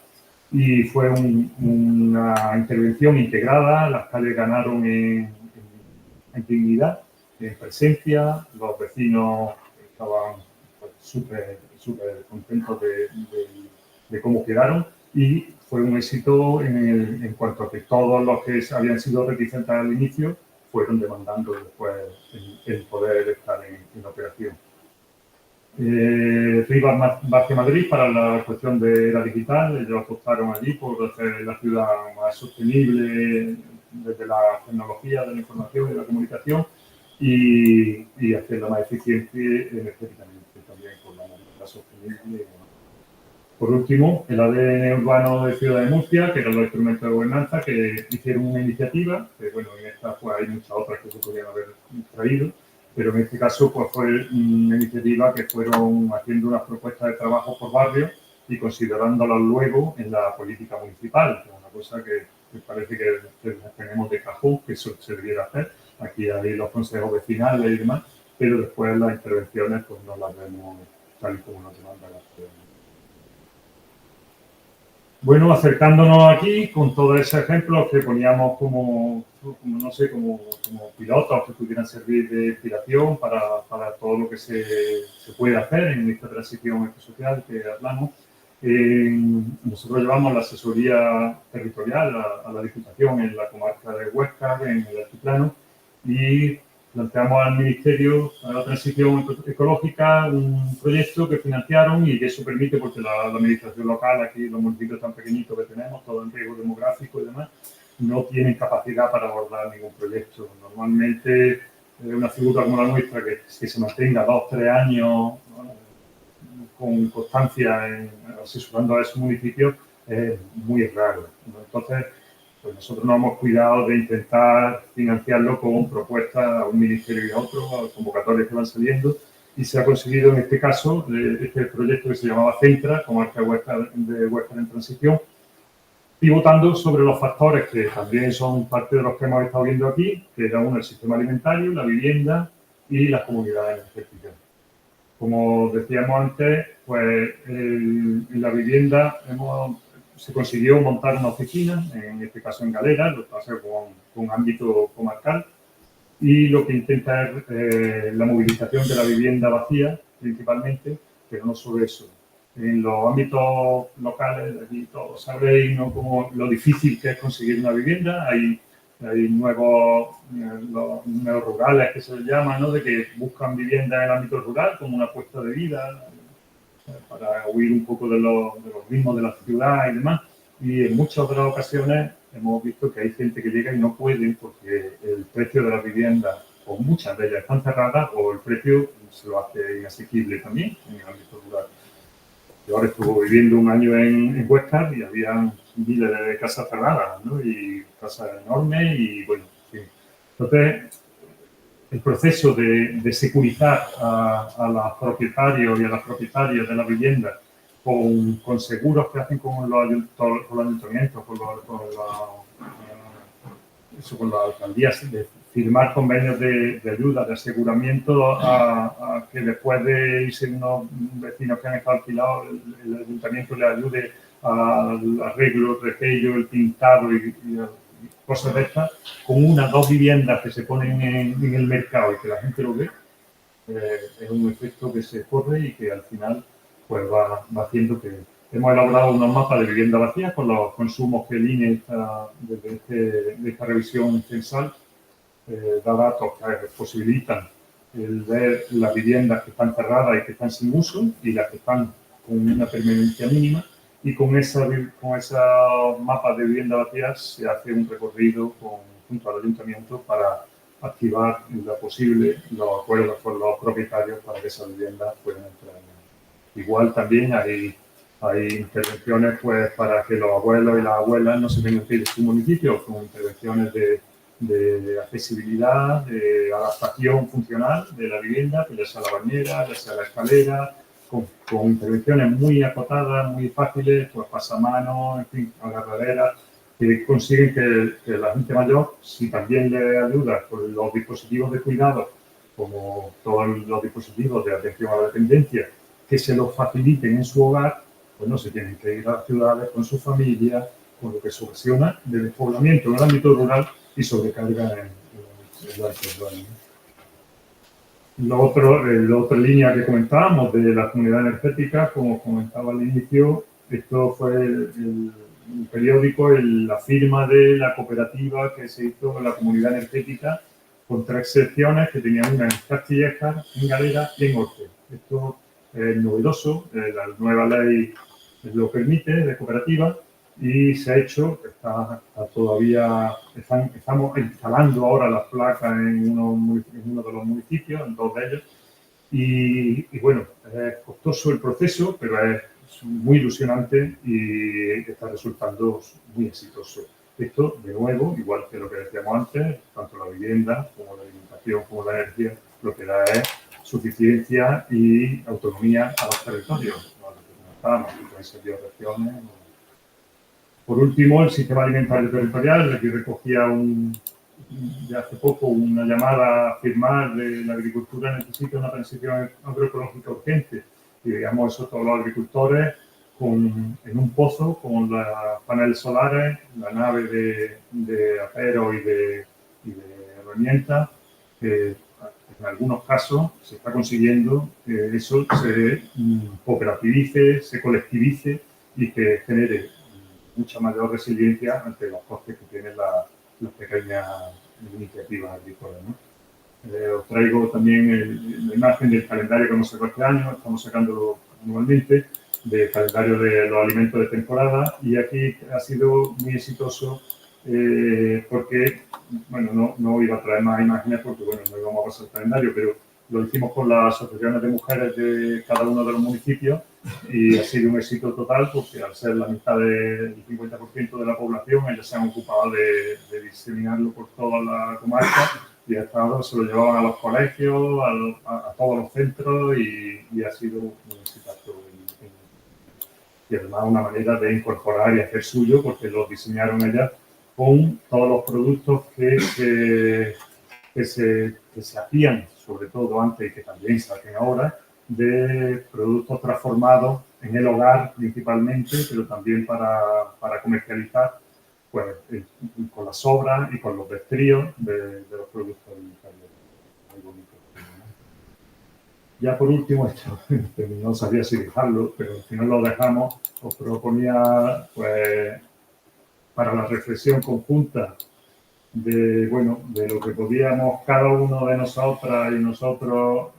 Y fue una intervención integrada, las calles ganaron en dignidad, en presencia, los vecinos estaban súper contentos de cómo quedaron, y fue un éxito en cuanto a que todos los que habían sido reticentes al inicio fueron demandando después el poder estar en operación. Rivas Vázquez Madrid para la cuestión de la digital. Ellos apostaron allí por hacer la ciudad más sostenible desde la tecnología de la información y de la comunicación y hacerla más eficiente energéticamente también con la movilidad sostenible. Por último, el ADN urbano de Ciudad de Murcia, que eran los instrumentos de gobernanza, que hicieron una iniciativa, que bueno, en esta pues, hay muchas otras que se podrían haber traído, pero en este caso pues, fue una iniciativa que fueron haciendo unas propuestas de trabajo por barrio y considerándolas luego en la política municipal, que es una cosa que parece que tenemos de cajón, que eso se debiera hacer. Aquí hay los consejos vecinales y demás, pero después las intervenciones pues no las vemos tal y como nos demanda la ciudad. Bueno, acercándonos aquí con todos esos ejemplos que poníamos como no sé, como pilotos que pudieran servir de inspiración para todo lo que se puede hacer en esta transición ecosocial que hablamos. Nosotros llevamos la asesoría territorial a la Diputación en la comarca de Huesca, en el altiplano, y planteamos al Ministerio para la Transición Ecológica un proyecto que financiaron y que eso permite, porque la administración local, aquí los municipios tan pequeñitos que tenemos, todo en riesgo demográfico y demás, no tienen capacidad para abordar ningún proyecto. Normalmente, una figura como la nuestra, que se mantenga 2 o 3 años con constancia asesorando a esos municipios, es muy raro. Entonces, pues nosotros nos hemos cuidado de intentar financiarlo con propuestas a un ministerio y a otro, a convocatorias que van saliendo, y se ha conseguido en este caso, este proyecto que se llamaba Centra, comarca de Huesca en transición, pivotando sobre los factores que también son parte de los que hemos estado viendo aquí, que era uno, el sistema alimentario, la vivienda y las comunidades energéticas. Como decíamos antes, pues en la vivienda se consiguió montar una oficina, en este caso en Galera, lo que pasa con ámbito comarcal, y lo que intenta es la movilización de la vivienda vacía, principalmente, pero no solo eso. En los ámbitos locales, aquí todos sabréis, ¿no?, como lo difícil que es conseguir una vivienda. Hay nuevos rurales que se les llama, ¿no?, de que buscan vivienda en el ámbito rural como una apuesta de vida, para huir un poco de los ritmos de la ciudad y demás. Y en muchas otras ocasiones hemos visto que hay gente que llega y no pueden porque el precio de la vivienda, o muchas de ellas están cerradas, o el precio se lo hace inasequible también en el ámbito rural. Yo ahora estuve viviendo un año en Huesca y había miles de casas cerradas, ¿no?, y casas enormes y bueno, sí. Entonces, el proceso de securizar a los propietarios y a las propietarias de la vivienda con seguros que hacen con los ayuntamientos, con las alcaldías, de firmar convenios de ayuda, de aseguramiento a que después de irse unos vecinos que han estado alquilados, el ayuntamiento les ayude al arreglo, el repello, el pintado y cosas de estas, con 1 o 2 viviendas que se ponen en el mercado y que la gente lo ve, es un efecto que se corre y que al final pues va haciendo que... Hemos elaborado unos mapas de vivienda vacía con los consumos que el INE desde esta revisión censal da datos que posibilitan el ver las viviendas que están cerradas y que están sin uso y las que están con una permanencia mínima. Y con esos mapas de vivienda vacías se hace un recorrido junto al ayuntamiento para activar los acuerdos con los propietarios para que esas viviendas puedan entrar. Igual también hay intervenciones pues para que los abuelos y las abuelas no se tengan que ir de su municipio, con intervenciones de accesibilidad, de adaptación funcional de la vivienda, que ya sea la bañera, ya sea la escalera, con intervenciones muy acotadas, muy fáciles, pues pasamanos, en fin, agarraderas, que consiguen que la gente mayor, si también le ayuda con los dispositivos de cuidado, como todos los dispositivos de atención a la dependencia, que se los faciliten en su hogar, pues no se tienen que ir a las ciudades con su familia, con lo que se ocasiona de despoblamiento en el ámbito rural y sobrecarga en el ámbito urbano. La otra línea que comentábamos de la comunidad energética, como comentaba al inicio, esto fue el periódico, la firma de la cooperativa que se hizo en la comunidad energética con 3 secciones que tenían una en Castilleja, en Galera y en Orce. Esto es novedoso, la nueva ley lo permite, de cooperativa, y se ha hecho, estamos instalando ahora las placas en uno de los municipios, en 2 de ellos, y bueno, es costoso el proceso, pero es muy ilusionante y está resultando muy exitoso. Esto, de nuevo, igual que lo que decíamos antes, tanto la vivienda como la alimentación como la energía, lo que da es suficiencia y autonomía a los territorios, a los que comentamos, que pueden ser 10 regiones. Por último, el sistema alimentario territorial. Aquí recogía de hace poco una llamada a firmar de la agricultura necesita una transición agroecológica urgente. Y digamos eso todos los agricultores en un pozo con los paneles solares, la nave de acero y de herramientas, que en algunos casos se está consiguiendo que eso se cooperativice, se colectivice y que genere mucha mayor resiliencia ante los costes que tienen las pequeñas iniciativas agrícolas, ¿no? Os traigo también la imagen del calendario que hemos sacado este año, estamos sacándolo anualmente, del calendario de los alimentos de temporada, y aquí ha sido muy exitoso porque, bueno, no iba a traer más imágenes porque, bueno, no íbamos a pasar el calendario, pero lo hicimos con las asociaciones de mujeres de cada uno de los municipios y ha sido un éxito total porque al ser la mitad del 50% de la población, ellos se han ocupado de diseminarlo por toda la comarca y hasta ahora se lo llevaban a los colegios, a todos los centros y ha sido un exitazo. Y además una manera de incorporar y hacer suyo porque lo diseñaron ellas con todos los productos que se hacían, sobre todo antes y que también se hacen ahora, de productos transformados en el hogar principalmente, pero también para comercializar, pues con las sobras y con los destríos de los productos alimentarios. Muy bonito. Ya por último, esto no sabía si dejarlo, pero si no lo dejamos, os proponía, pues, para la reflexión conjunta de lo que podíamos cada uno de nosotras y nosotros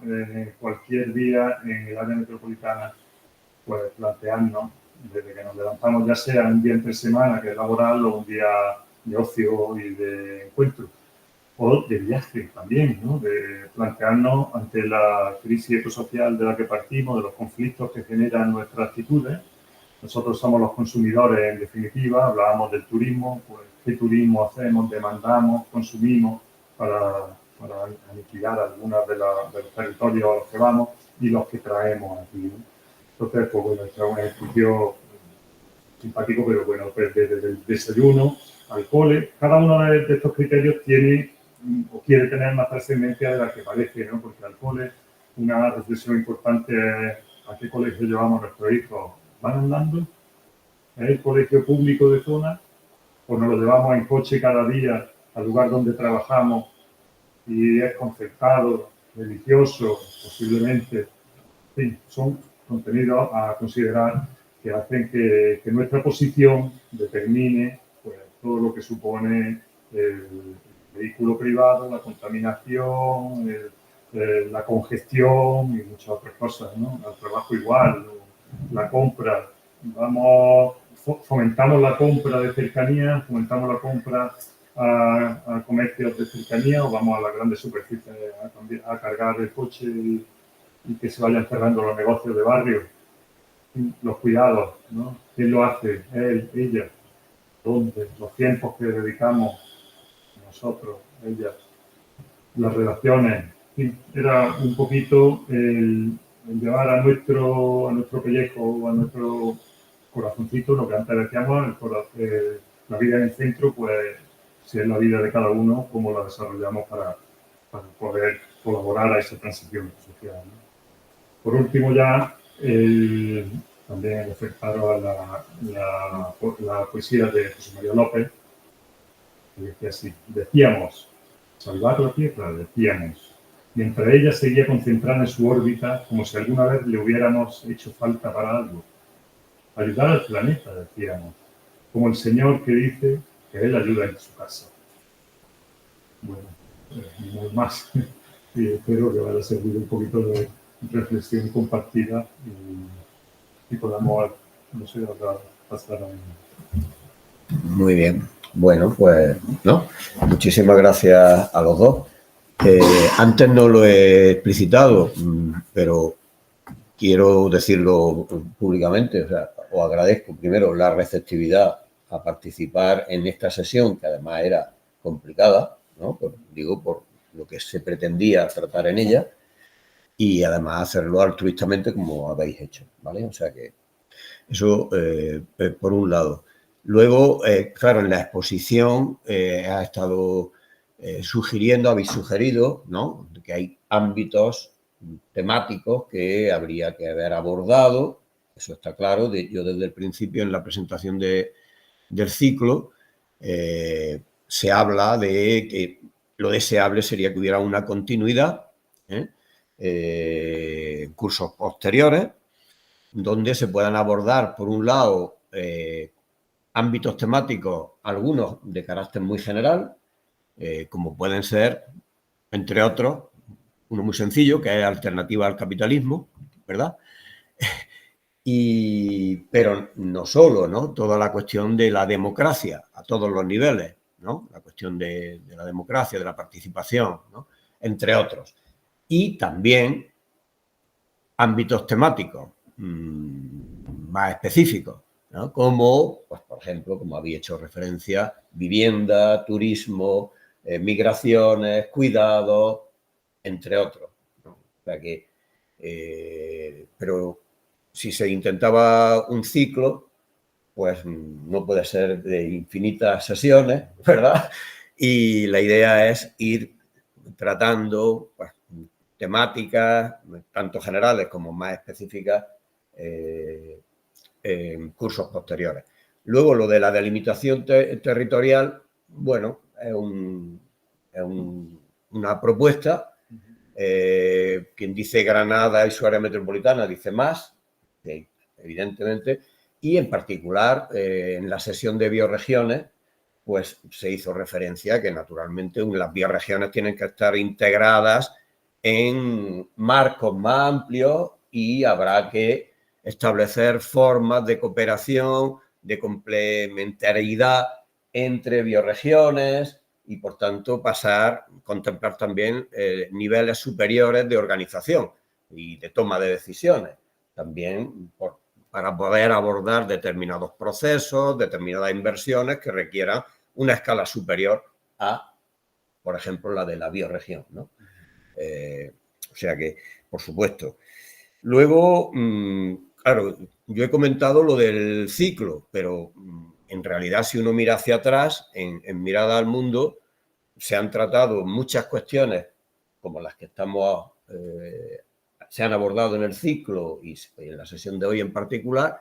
cualquier día en el área metropolitana, pues plantearnos desde que nos levantamos, ya sea un día entre semana que es laboral o un día de ocio y de encuentro, o de viaje también, ¿no? De plantearnos ante la crisis ecosocial de la que partimos, de los conflictos que generan nuestras actitudes. Nosotros somos los consumidores, en definitiva, hablábamos del turismo, pues qué turismo hacemos, demandamos, consumimos para aniquilar algunos de los territorios a los que vamos y los que traemos aquí, ¿no? Entonces, pues bueno, este es un ejercicio simpático, pero bueno, pues desde el desayuno al cole, cada uno de estos criterios tiene o quiere tener más trascendencia de la que parece, ¿no? Porque al cole una reflexión importante es a qué colegio llevamos a nuestros hijos. ¿Van andando? ¿Es el colegio público de zona? ¿O nos lo llevamos en coche cada día al lugar donde trabajamos y es concertado, religioso, posiblemente? En fin, son contenidos a considerar que hacen que nuestra posición determine, pues, todo lo que supone el vehículo privado, la contaminación, la congestión y muchas otras cosas, ¿no? El trabajo igual, la compra. Fomentamos la compra de cercanía, fomentamos la compra a comercios de cercanía o vamos a las grandes superficies a cargar el coche y que se vayan cerrando los negocios de barrio. Los cuidados, ¿no? ¿Quién lo hace? Él, ella. ¿Dónde? Los tiempos que dedicamos nosotros, ella. Las relaciones. Era un poquito el llevar a nuestro pellejo, a nuestro corazoncito, lo que antes decíamos, la vida en el centro, pues si es la vida de cada uno, cómo la desarrollamos para poder colaborar a esa transición social, ¿no? Por último ya, también ofertaros a la poesía de José María López, que decía así: decíamos, salvar la Tierra, decíamos, mientras ella seguía concentrada en su órbita como si alguna vez le hubiéramos hecho falta para algo. Ayudar al planeta, decíamos, como el Señor que dice que Él ayuda en su casa. Bueno, no más. Y espero que vaya a servir un poquito de reflexión compartida y podamos, no sé, pasar a... Muy bien. Bueno, pues, ¿no? Muchísimas gracias a los dos. Antes no lo he explicitado, pero quiero decirlo públicamente. O sea, os agradezco primero la receptividad a participar en esta sesión, que además era complicada, ¿no? Por lo que se pretendía tratar en ella, y además hacerlo altruistamente como habéis hecho, ¿vale? O sea que eso por un lado. Luego, claro, en la exposición ha estado sugiriendo, habéis sugerido, ¿no?, que hay ámbitos temáticos que habría que haber abordado, eso está claro. Yo desde el principio, en la presentación del ciclo, se habla de que lo deseable sería que hubiera una continuidad, cursos posteriores, donde se puedan abordar, por un lado, ámbitos temáticos, algunos de carácter muy general, como pueden ser, entre otros, uno muy sencillo, que es alternativa al capitalismo, ¿verdad? Pero no solo, ¿no? Toda la cuestión de la democracia a todos los niveles, ¿no? La cuestión de la democracia, de la participación, ¿no?, entre otros. Y también ámbitos temáticos más específicos, ¿no?, como, pues, por ejemplo, como había hecho referencia, vivienda, turismo, migraciones, cuidados, entre otros, ¿no? O sea que, pero si se intentaba un ciclo, pues no puede ser de infinitas sesiones, ¿verdad? Y la idea es ir tratando, pues, temáticas, tanto generales como más específicas, en cursos posteriores. Luego, lo de la delimitación territorial, bueno, es una propuesta. Quien dice Granada y su área metropolitana dice más, evidentemente, y en particular en la sesión de bioregiones, pues se hizo referencia a que naturalmente las bioregiones tienen que estar integradas en marcos más amplios y habrá que establecer formas de cooperación, de complementariedad entre bioregiones y, por tanto, contemplar también niveles superiores de organización y de toma de decisiones, también para poder abordar determinados procesos, determinadas inversiones que requieran una escala superior a, por ejemplo, la de la bioregión, ¿no? O sea que, por supuesto. Luego, claro, yo he comentado lo del ciclo, pero en realidad, si uno mira hacia atrás, en Mirada al Mundo, se han tratado muchas cuestiones como las que se han abordado en el ciclo y en la sesión de hoy en particular,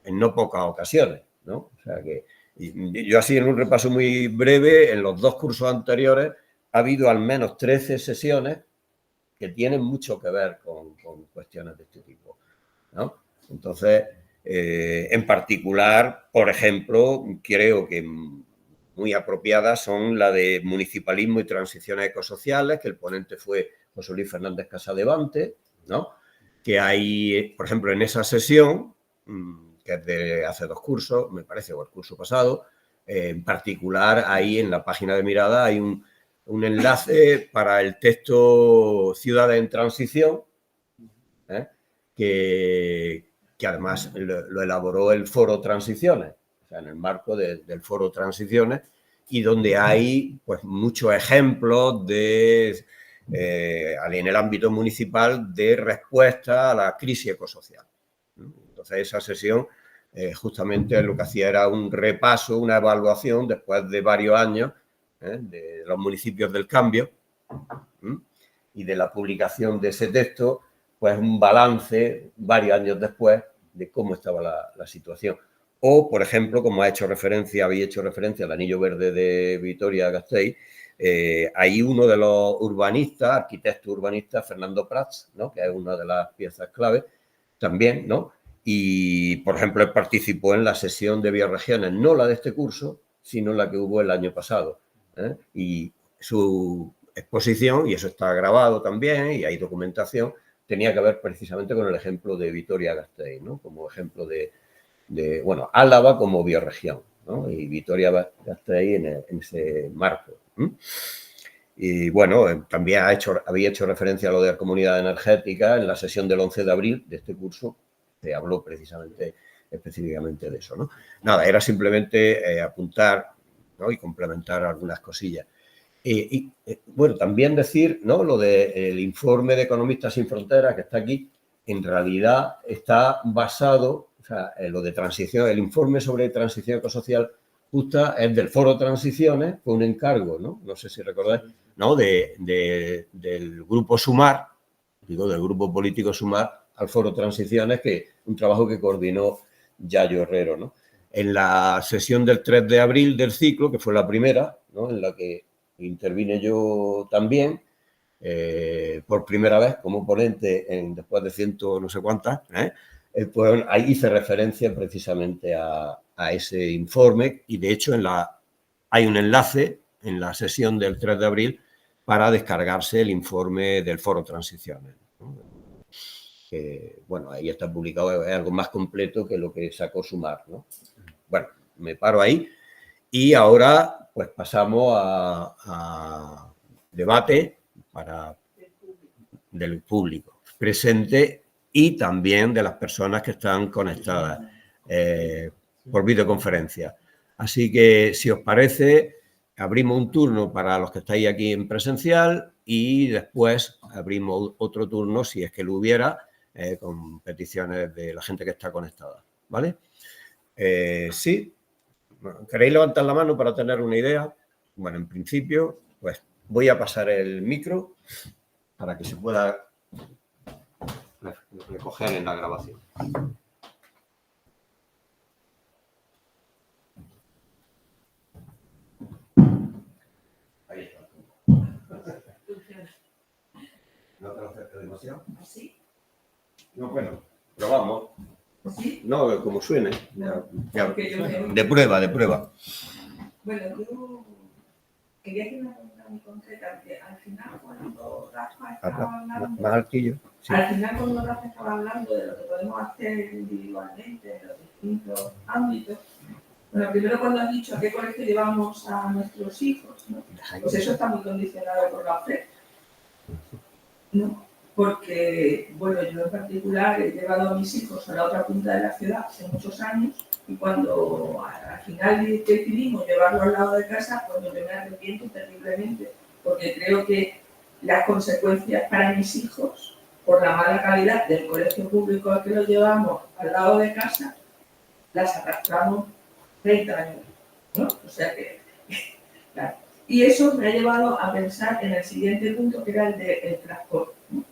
en no pocas ocasiones, ¿no? O sea que yo, así, en un repaso muy breve, en los dos cursos anteriores ha habido al menos 13 sesiones que tienen mucho que ver con cuestiones de este tipo, ¿no? Entonces, en particular, por ejemplo, creo que muy apropiadas son la de municipalismo y transiciones ecosociales, que el ponente fue José Luis Fernández Casadevante, ¿no? Que hay, por ejemplo, en esa sesión, que es de hace dos cursos, me parece, o el curso pasado, en particular, ahí en la página de Mirada hay un enlace para el texto Ciudades en Transición, que además lo elaboró el Foro Transiciones, o sea, en el marco del Foro Transiciones, y donde hay, pues, muchos ejemplos en el ámbito municipal de respuesta a la crisis ecosocial. Entonces, esa sesión justamente lo que hacía era un repaso, una evaluación después de varios años de los municipios del cambio y de la publicación de ese texto, pues un balance varios años después de cómo estaba la situación. O, por ejemplo, como había hecho referencia al Anillo Verde de Vitoria-Gasteiz, hay uno de los arquitectos urbanistas, Fernando Prats, ¿no?, que es una de las piezas clave también, ¿no? Y, por ejemplo, él participó en la sesión de bioregiones, no la de este curso, sino la que hubo el año pasado. Y su exposición, y eso está grabado también, y hay documentación, tenía que ver precisamente con el ejemplo de Vitoria-Gasteiz, ¿no? Como ejemplo bueno, Álava como bioregión, ¿no? Y Vitoria-Gasteiz en ese marco. Y bueno, también había hecho referencia a lo de la comunidad energética en la sesión del 11 de abril de este curso, se habló precisamente, específicamente de eso, ¿no? Nada, era simplemente apuntar, ¿no? Y complementar algunas cosillas. Bueno, también decir, ¿no? Lo del informe de Economistas sin Fronteras que está aquí, en realidad está basado, o sea, en lo de transición, el informe sobre transición ecosocial justa es del Foro Transiciones, fue un encargo, ¿no? No sé si recordáis, ¿no? Del Grupo Sumar, digo, del Grupo Político Sumar al Foro Transiciones, que un trabajo que coordinó Yayo Herrero, ¿no? En la sesión del 3 de abril del ciclo, que fue la primera, ¿no? En la que intervine yo también, por primera vez como ponente después de ciento no sé cuántas, pues ahí hice referencia precisamente a ese informe y de hecho hay un enlace en la sesión del 3 de abril para descargarse el informe del Foro Transiciones, ¿no? Que, bueno, ahí está publicado, es algo más completo que lo que sacó Sumar, ¿no? Bueno, me paro ahí y ahora pues pasamos a debate del público presente y también de las personas que están conectadas por videoconferencia. Así que, si os parece, abrimos un turno para los que estáis aquí en presencial y después abrimos otro turno, si es que lo hubiera, con peticiones de la gente que está conectada, ¿vale? Sí. ¿Queréis levantar la mano para tener una idea? Bueno, en principio, pues voy a pasar el micro para que se pueda recoger en la grabación. Ahí está. ¿No te lo acerques demasiado? ¿Sí? No, bueno, probamos. ¿Sí? No, como suene. Ya. De prueba. Bueno, yo quería hacer una pregunta muy concreta, que al final cuando Rafa estaba hablando... Más alquillo. Sí. Al final cuando Rafa estaba hablando de lo que podemos hacer individualmente en los distintos ámbitos, bueno, primero cuando has dicho a qué colegio llevamos a nuestros hijos, ¿no? Pues eso está muy condicionado por la oferta, ¿no? Porque, bueno, yo en particular he llevado a mis hijos a la otra punta de la ciudad hace muchos años y cuando al final decidimos llevarlo al lado de casa, pues yo me arrepiento terriblemente porque creo que las consecuencias para mis hijos por la mala calidad del colegio público al que lo llevamos al lado de casa, las arrastramos 30 años, ¿no? O sea que, claro. Y eso me ha llevado a pensar en el siguiente punto, que era el del transporte, ¿no?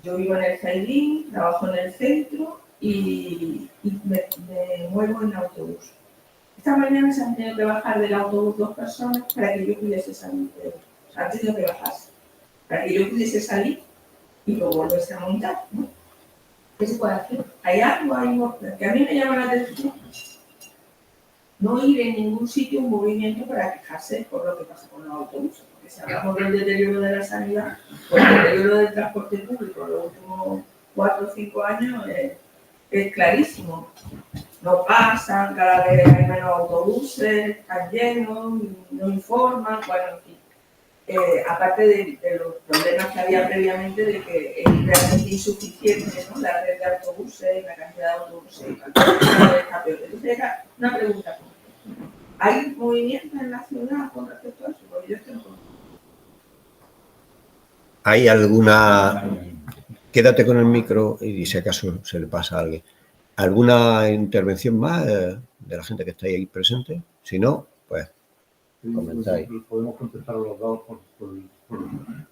Yo vivo en el Zaidín, trabajo en el centro y me muevo en autobús. Esta mañana se han tenido que bajar del autobús 2 personas para que yo pudiese salir. O sea, han tenido que bajarse para que yo pudiese salir y luego volverse a montar, ¿no? ¿Qué se puede hacer? Hay algo que a mí me llama la atención. No ir en ningún sitio un movimiento para quejarse por lo que pasa con los autobuses. Porque si hablamos del deterioro de la sanidad, pues el deterioro del transporte público en los últimos 4 o 5 años es clarísimo. No pasan, cada vez hay menos autobuses, están llenos, no informan, bueno, en fin. Aparte de los problemas que había previamente de que es realmente insuficiente, ¿no? La red de autobuses, la cantidad de autobuses y tal. Entonces era una pregunta. ¿Hay movimientos en la ciudad con respecto a eso? Porque yo estoy no. ¿Hay alguna... Quédate con el micro y si acaso se le pasa a alguien. ¿Alguna intervención más de la gente que está ahí presente? Si no, pues comentáis. Podemos contestar a los dos por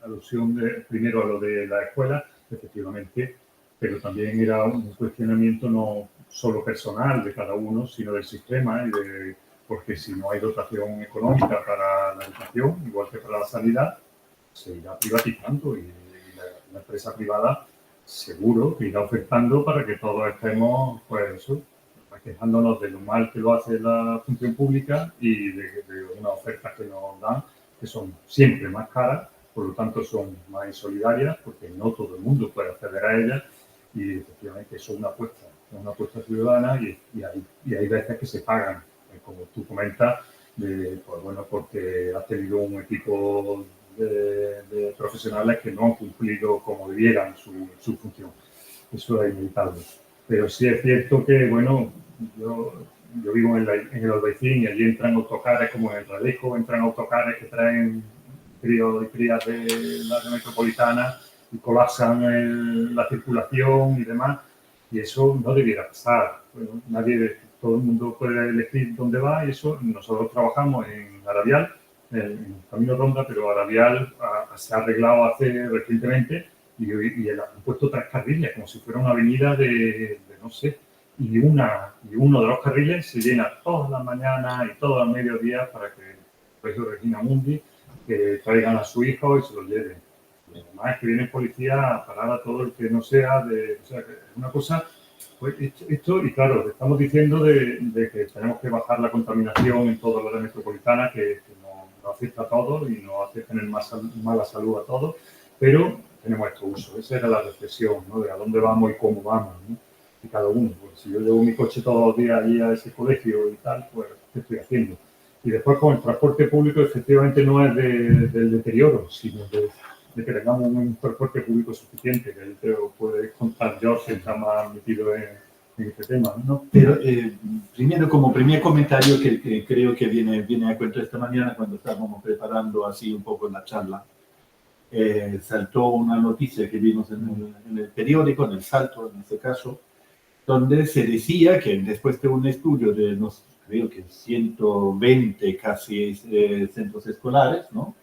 alusión primero a lo de la escuela, efectivamente, pero también era un cuestionamiento no solo personal de cada uno, sino del sistema, porque si no hay dotación económica para la educación, igual que para la sanidad, se irá privatizando y la empresa privada seguro que irá ofertando para que todos estemos, pues eso, quejándonos de lo mal que lo hace la función pública y de unas ofertas que nos dan, que son siempre más caras, por lo tanto son más insolidarias porque no todo el mundo puede acceder a ellas y efectivamente eso es una apuesta ciudadana y hay veces que se pagan, como tú comentas, pues bueno, porque has tenido un equipo de profesionales que no han cumplido como debieran su función. Eso es inevitable. Pero sí es cierto que, bueno, yo vivo en el Albaicín y allí entran autocares como en el Ralejo, entran autocares que traen críos y crías de la metropolitana y colapsan la circulación y demás. Y eso no debiera pasar. Bueno, todo el mundo puede elegir dónde va y eso. Nosotros trabajamos en Arabial, en Camino Ronda, pero Arabial se ha arreglado recientemente y han puesto 3 carriles, como si fuera una avenida de no sé, y uno de los carriles se llena todas las mañanas y todos los mediodías para que el Colegio Regina Mundi que traigan a su hijo y se lo lleven. Y además es que viene policía a parar a todo el que no sea o sea, que es una cosa, pues esto, y claro, estamos diciendo de que tenemos que bajar la contaminación en toda la área metropolitana, que nos afecta a todos y nos hace tener mala salud a todos, pero tenemos estos usos. Esa era la reflexión, ¿no? De a dónde vamos y cómo vamos, ¿no? Y cada uno, pues si yo llevo mi coche todos los días allí a ese colegio y tal, pues ¿qué estoy haciendo? Y después con el transporte público efectivamente no es del deterioro, sino de que tengamos un transporte público suficiente, que yo creo puede contar George, que está más metido en este tema, ¿no? Pero primero, como primer comentario que creo que viene a cuento esta mañana cuando estábamos preparando así un poco la charla, saltó una noticia que vimos en el periódico, en El Salto en este caso, donde se decía que después de un estudio de, creo que 120 casi centros escolares, ¿no?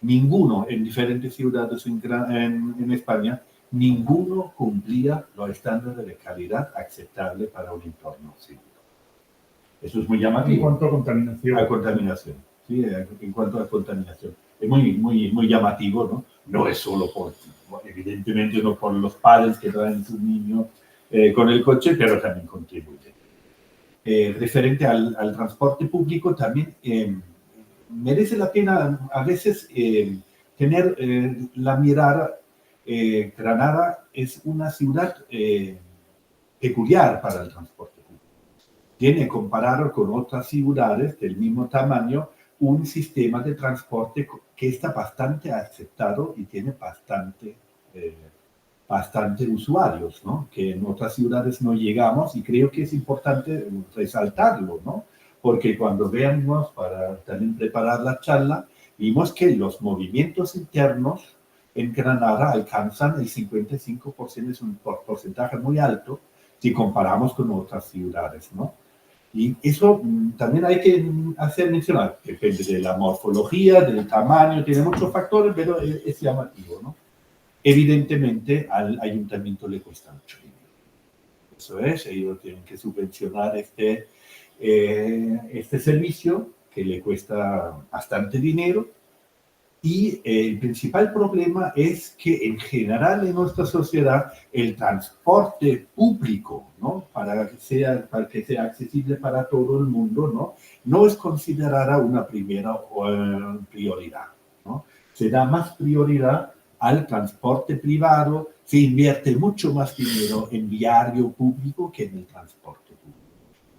Ninguno en diferentes ciudades en España, ninguno cumplía los estándares de calidad aceptable para un entorno cívico. Eso es muy llamativo. En cuanto a contaminación. A contaminación, sí, en cuanto a contaminación. Es muy llamativo, ¿no? No es solo evidentemente no por los padres que traen sus niños con el coche, pero también contribuye. Referente al transporte público, también merece la pena a veces tener la mirada. Granada es una ciudad peculiar para el transporte público. Tiene, comparado con otras ciudades del mismo tamaño, un sistema de transporte que está bastante aceptado y tiene bastante usuarios, ¿no? Que en otras ciudades no llegamos y creo que es importante resaltarlo, ¿no? Porque cuando veamos, para también preparar la charla, vimos que los movimientos internos en Granada alcanzan el 55%, es un porcentaje muy alto si comparamos con otras ciudades, ¿no? Y eso también hay que hacer mencionar, depende de la morfología, del tamaño, tiene muchos factores, pero es llamativo, ¿no? Evidentemente al ayuntamiento le cuesta mucho dinero. Eso es, ellos tienen que subvencionar este servicio que le cuesta bastante dinero. Y el principal problema es que en general en nuestra sociedad el transporte público, ¿no? para que sea accesible para todo el mundo, no es considerada una primera prioridad, ¿no? Se da más prioridad al transporte privado, se invierte mucho más dinero en viario público que en el transporte público.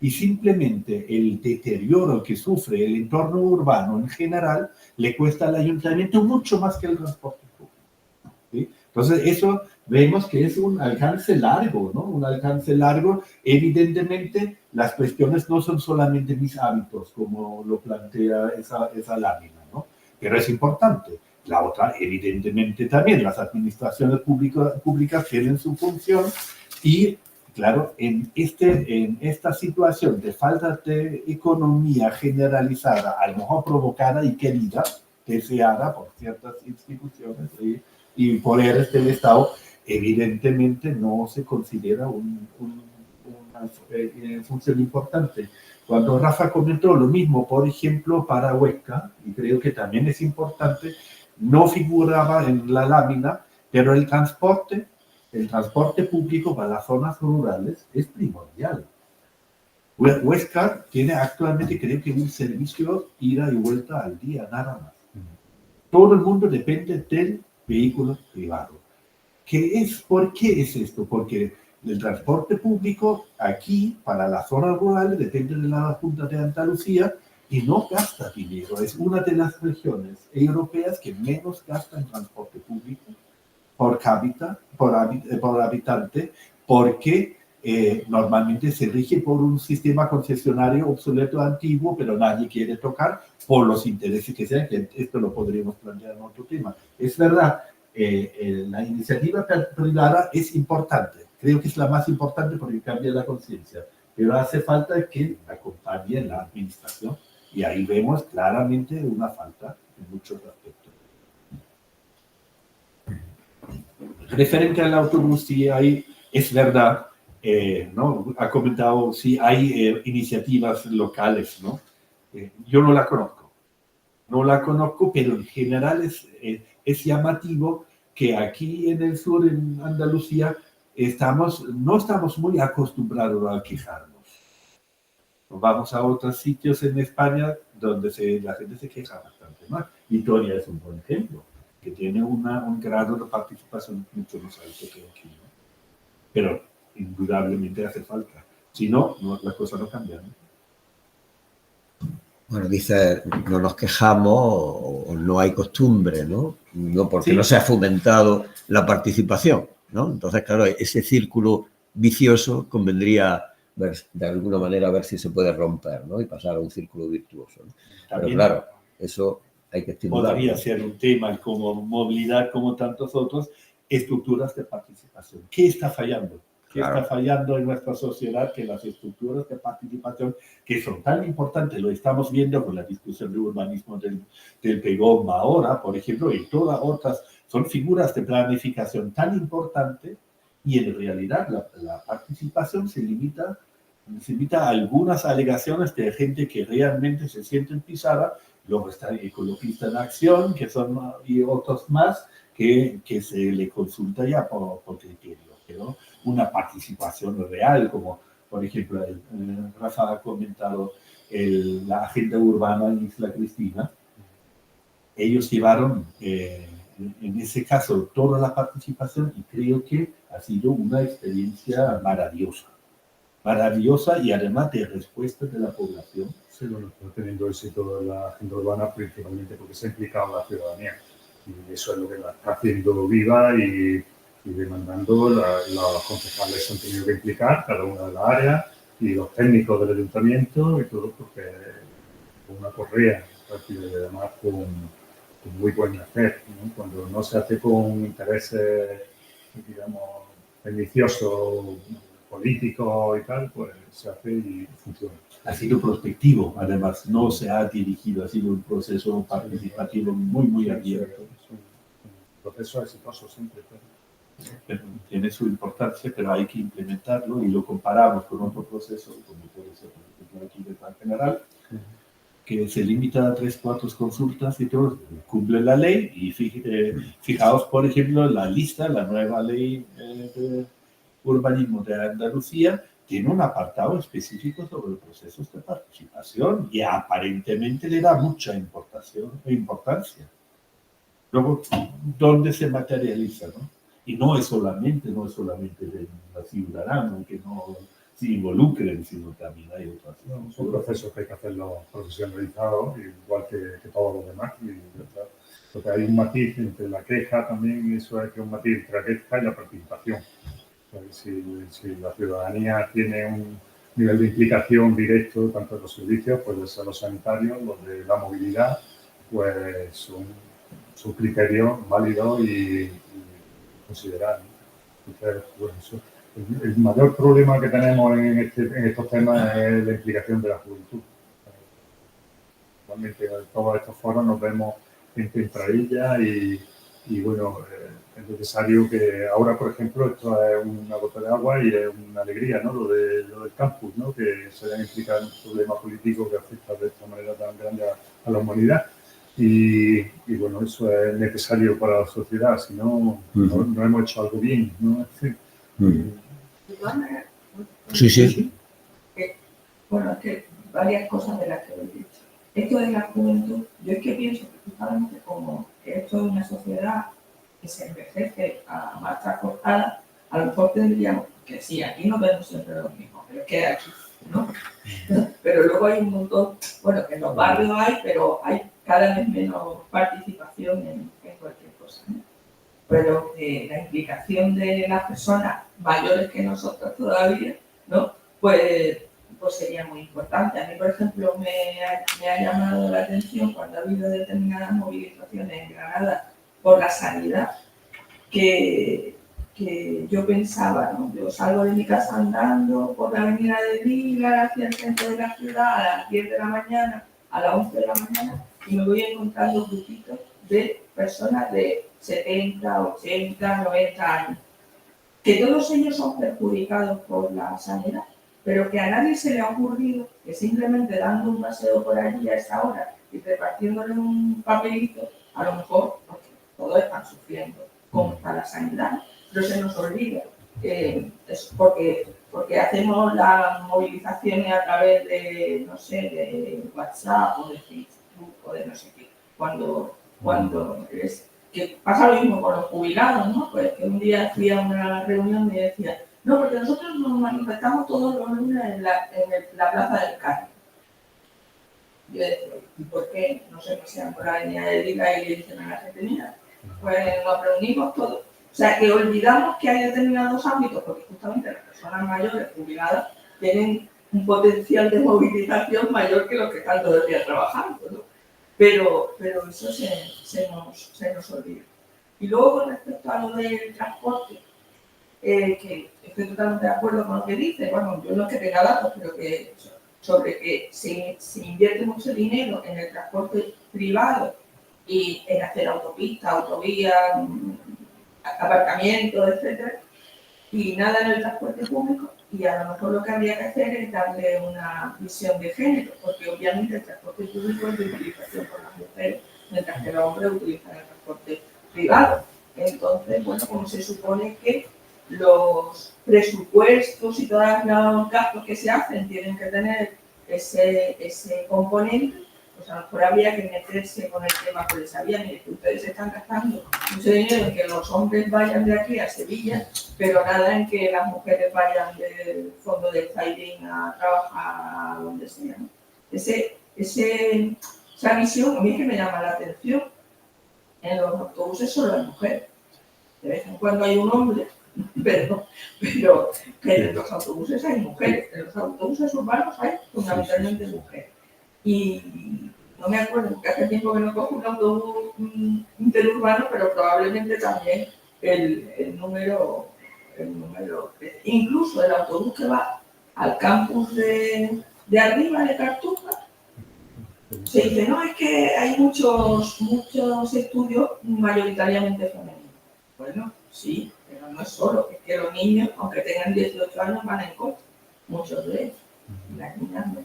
Y simplemente el deterioro que sufre el entorno urbano en general le cuesta al ayuntamiento mucho más que el transporte público, ¿sí? Entonces, eso vemos que es un alcance largo, ¿no? Un alcance largo. Evidentemente, las cuestiones no son solamente mis hábitos, como lo plantea esa lámina, ¿no? Pero es importante. La otra, evidentemente, también las administraciones públicas tienen su función y, claro, en esta situación de falta de economía generalizada, a lo mejor provocada y querida, deseada por ciertas instituciones y poderes del Estado, evidentemente no se considera una función importante. Cuando Rafa comentó lo mismo, por ejemplo, para Huesca, y creo que también es importante, no figuraba en la lámina, pero el transporte público para las zonas rurales es primordial. Huesca tiene actualmente, creo que un servicio ida y vuelta al día, nada más. todo el mundo depende del vehículo privado. ¿Por qué es esto? Porque el transporte público aquí, para las zonas rurales, depende de la Junta de Andalucía y no gasta dinero. Es una de las regiones europeas que menos gasta en transporte público por habitante, porque normalmente se rige por un sistema concesionario obsoleto antiguo, pero nadie quiere tocar por los intereses que sean, que esto lo podríamos plantear en otro tema. Es verdad, la iniciativa privada es importante, creo que es la más importante porque cambia la conciencia, pero hace falta que acompañe la administración y ahí vemos claramente una falta en muchos aspectos. Referente al autobús, sí hay, es verdad, ¿no? Ha comentado, sí hay iniciativas locales, ¿no? Yo no la conozco, pero en general es llamativo que aquí en el sur, en Andalucía, no estamos muy acostumbrados a quejarnos. Vamos a otros sitios en España donde la gente se queja bastante más. Vitoria es un buen ejemplo, que tiene un grado de participación mucho más alto que aquí, ¿no? Pero indudablemente hace falta. Si no, la cosa no cambia, ¿no? Bueno, dice, no nos quejamos o no hay costumbre, ¿no? No, porque sí, no se ha fomentado la participación, ¿no? Entonces, claro, ese círculo vicioso convendría de alguna manera ver si se puede romper, ¿no? Y pasar a un círculo virtuoso, ¿no? Pero claro, eso hay que estimular. Podría ser un tema como movilidad, como tantos otros, estructuras de participación. ¿Qué está fallando? ¿Qué está fallando en nuestra sociedad? Que las estructuras de participación, que son tan importantes, lo estamos viendo con la discusión de urbanismo del PEGOM ahora, por ejemplo, y todas otras, son figuras de planificación tan importantes y en realidad la participación se limita a algunas alegaciones de gente que realmente se sienten pisada. Luego está el ecologista en acción, que son, y otros más, que se le consulta ya por criterio, pero una participación real, como por ejemplo Rafa ha comentado la agenda urbana en Isla Cristina. Ellos llevaron en ese caso toda la participación y creo que ha sido una experiencia maravillosa y además de respuesta de la población. Sí, bueno, está teniendo éxito en la agenda urbana principalmente porque se ha implicado la ciudadanía y eso es lo que la está haciendo viva y demandando. Los concejales han tenido que implicar cada una de las áreas y los técnicos del ayuntamiento y todo porque con una correa, además con muy buen hacer, ¿no? Cuando no se hace con intereses, digamos, perniciosos, políticos y tal, pues se hace y funciona. Ha sido prospectivo, además, no se ha dirigido, ha sido un proceso participativo muy abierto. Es un proceso exitoso siempre. Pero tiene su importancia, pero hay que implementarlo y lo comparamos con otro proceso, como puede ser, por ejemplo, aquí del Plan General, que se limita a 3-4 consultas y todo, cumple la ley y fijaos, por ejemplo, la nueva ley de urbanismo de Andalucía, tiene un apartado específico sobre procesos de participación y aparentemente le da mucha importancia. Luego, ¿dónde se materializa, no? Y no es solamente de los ciudadanos que no se involucren, sino también hay otras. Son procesos que hay que hacerlos profesionalizados, igual que todos los demás. Porque hay un matiz entre la queja también, eso es que un matiz entre la queja y la participación. Si la ciudadanía tiene un nivel de implicación directo, tanto en los servicios, pues los sanitarios, los de la movilidad, pues son criterios válidos y considerables. Entonces, pues eso, el mayor problema que tenemos en estos temas es la implicación de la juventud. Igualmente, en todos estos foros nos vemos gente entre ellas y bueno, es necesario que ahora, por ejemplo, esto es una gota de agua y es una alegría, ¿no? Lo del campus, ¿no? Que se hayan implicado en un problema político que afecta de esta manera tan grande a la humanidad. Y bueno, eso es necesario para la sociedad, si no, no hemos hecho algo bien, ¿no? Sí. Bueno, es que varias cosas de las que he dicho. Esto de la juventud, yo es que pienso principalmente como que esto es una sociedad que se envejece a marcha cortada, a lo mejor tendríamos que sí, aquí no vemos siempre lo mismo, pero es que aquí, ¿no? Pero luego hay un montón, bueno, que en los barrios hay, pero hay cada vez menos participación en cualquier cosa, ¿no? Pero la implicación de las personas mayores que nosotros todavía, ¿no? Pues sería muy importante. A mí, por ejemplo, me ha llamado la atención cuando ha habido determinadas movilizaciones en Granada por la sanidad, que yo pensaba, ¿no? Yo salgo de mi casa andando por la avenida de Viga hacia el centro de la ciudad a las 10 de la mañana, a las 11 de la mañana, y me voy encontrando grupitos de personas de 70, 80, 90 años, que todos ellos son perjudicados por la sanidad, pero que a nadie se le ha ocurrido que simplemente dando un paseo por allí a esa hora y repartiéndole un papelito, a lo mejor, porque todos están sufriendo como está la sanidad, pero se nos olvida, es porque hacemos las movilizaciones a través de, no sé, de WhatsApp o de Facebook o de no sé qué, cuando es que pasa lo mismo con los jubilados, ¿no? Pues que un día fui a una reunión y me decía, no, porque nosotros nos manifestamos todos los lunes en la Plaza del Carmen. Yo decía, ¿y por qué no se pasean por la avenida de Viga y le dicen a la gente, mira, pues nos reunimos todos? O sea, que olvidamos que hay determinados ámbitos, porque justamente las personas mayores, jubiladas, tienen un potencial de movilización mayor que los que están todo el día trabajando, ¿no? Pero eso se nos olvida. Y luego, con respecto a lo del transporte, que estoy totalmente de acuerdo con lo que dice, bueno, yo no es que tenga datos, pero que sobre que se invierte mucho dinero en el transporte privado y en hacer autopistas, autovías, aparcamientos, etcétera, y nada en el transporte público, y a lo mejor lo que habría que hacer es darle una visión de género, porque obviamente el transporte público es de utilización por las mujeres, mientras que los hombres utilizan el transporte privado. Entonces, bueno, como se supone que los presupuestos y todos los gastos que se hacen tienen que tener ese componente, pues a lo mejor habría que meterse con el tema, porque sabían que ustedes están gastando mucho dinero en que los hombres vayan de aquí a Sevilla, pero nada en que las mujeres vayan del fondo del Zaidín a trabajar a donde sea, ¿no? Esa visión a mí es que me llama la atención. En los autobuses solo hay mujeres. De vez en cuando hay un hombre, pero en los autobuses hay mujeres. En los autobuses urbanos hay fundamentalmente mujeres. Y no me acuerdo, porque hace tiempo que no cojo un autobús interurbano, pero probablemente también el número crece. Incluso el autobús que va al campus de arriba de Cartuja, se dice, no, es que hay muchos estudios mayoritariamente femeninos. Bueno, sí, pero no es solo, es que los niños, aunque tengan 18 años, van en coche, muchos de ellos. Las niñas no.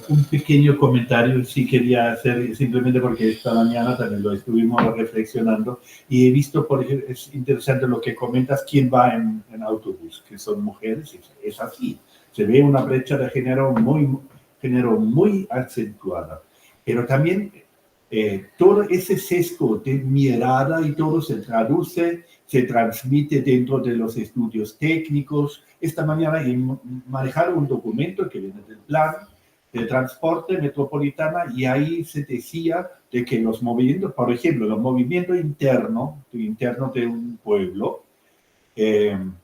Un pequeño comentario sí quería hacer, simplemente porque esta mañana también lo estuvimos reflexionando y he visto, por ejemplo, es interesante lo que comentas, quién va en autobús, que son mujeres, es así. Se ve una brecha de género muy acentuada, pero también todo ese sesgo de mirada y todo se transmite dentro de los estudios técnicos. Esta mañana he manejado un documento que viene del plan de transporte metropolitana y ahí se decía de que los movimientos, por ejemplo, los movimientos internos de un pueblo, en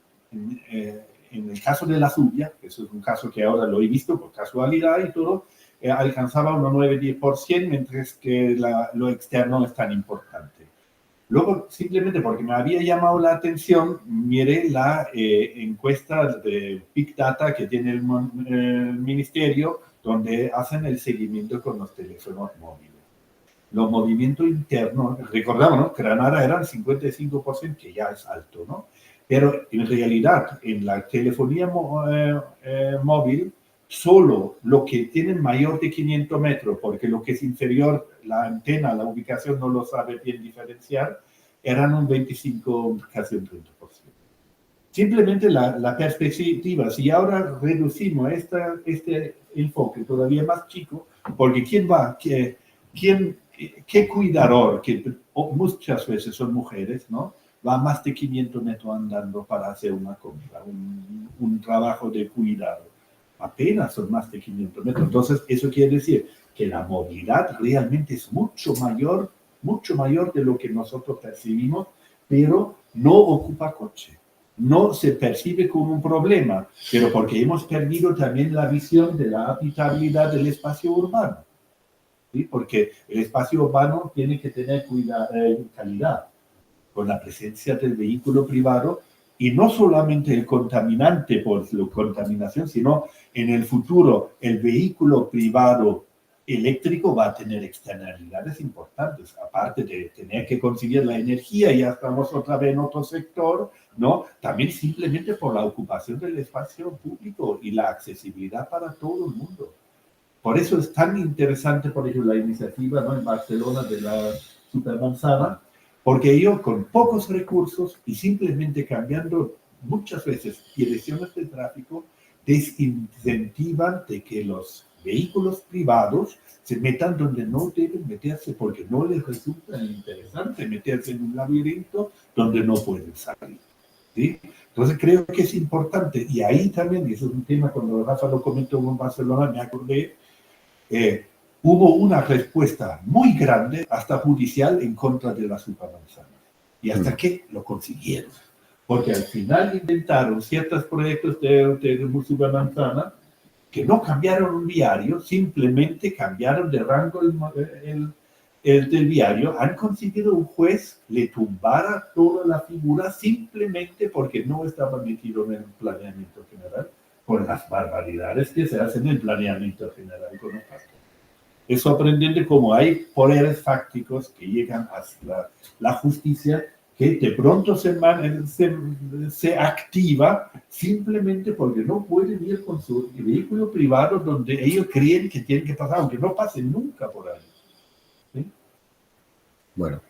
el caso de la Zubia, que eso es un caso que ahora lo he visto por casualidad y todo, alcanzaba un 9-10%, mientras que lo externo es tan importante. Luego, simplemente porque me había llamado la atención, miré la encuesta de Big Data que tiene el ministerio, donde hacen el seguimiento con los teléfonos móviles. Los movimientos internos, recordamos, ¿no? Granada eran 55%, que ya es alto, ¿no? Pero en realidad, en la telefonía móvil, solo lo que tienen mayor de 500 metros, porque lo que es inferior, la antena, la ubicación no lo sabe bien diferenciar, eran un 25, casi un 30%. Simplemente la perspectiva, si ahora reducimos este enfoque todavía más chico, porque ¿quién va ¿qué cuidador, que muchas veces son mujeres, ¿no? Va más de 500 metros andando para hacer una compra, un trabajo de cuidado. Apenas son más de 500 metros. Entonces, eso quiere decir que la movilidad realmente es mucho mayor de lo que nosotros percibimos, pero no ocupa coche. No se percibe como un problema, pero porque hemos perdido también la visión de la habitabilidad del espacio urbano. ¿Sí? Porque el espacio urbano tiene que tener calidad, con la presencia del vehículo privado, y no solamente el contaminante por su contaminación, sino en el futuro el vehículo privado eléctrico va a tener externalidades importantes, aparte de tener que conseguir la energía, ya estamos otra vez en otro sector, ¿no? También simplemente por la ocupación del espacio público y la accesibilidad para todo el mundo. Por eso es tan interesante, por ejemplo, la iniciativa, ¿no?, en Barcelona de la Supermanzana, porque ellos con pocos recursos y simplemente cambiando muchas veces direcciones de tráfico, desincentivan de que los vehículos privados se metan donde no deben meterse, porque no les resulta interesante meterse en un laberinto donde no pueden salir. ¿Sí? Entonces creo que es importante, y ahí también, y eso es un tema, cuando Rafa lo comentó en Barcelona, me acordé, hubo una respuesta muy grande, hasta judicial, en contra de la Supermanzana. Y hasta que lo consiguieron. Porque al final inventaron ciertos proyectos de Supermanzana que no cambiaron un viario, simplemente cambiaron de rango el del viario. Han conseguido un juez le tumbara toda la figura simplemente porque no estaba metido en el planeamiento general, con las barbaridades que se hacen en el planeamiento general con los pastos. Es sorprendente cómo hay poderes fácticos que llegan hasta la justicia, que de pronto se activa simplemente porque no pueden ir con su vehículo privado donde ellos creen que tienen que pasar, aunque no pasen nunca por ahí. ¿Sí? Bueno,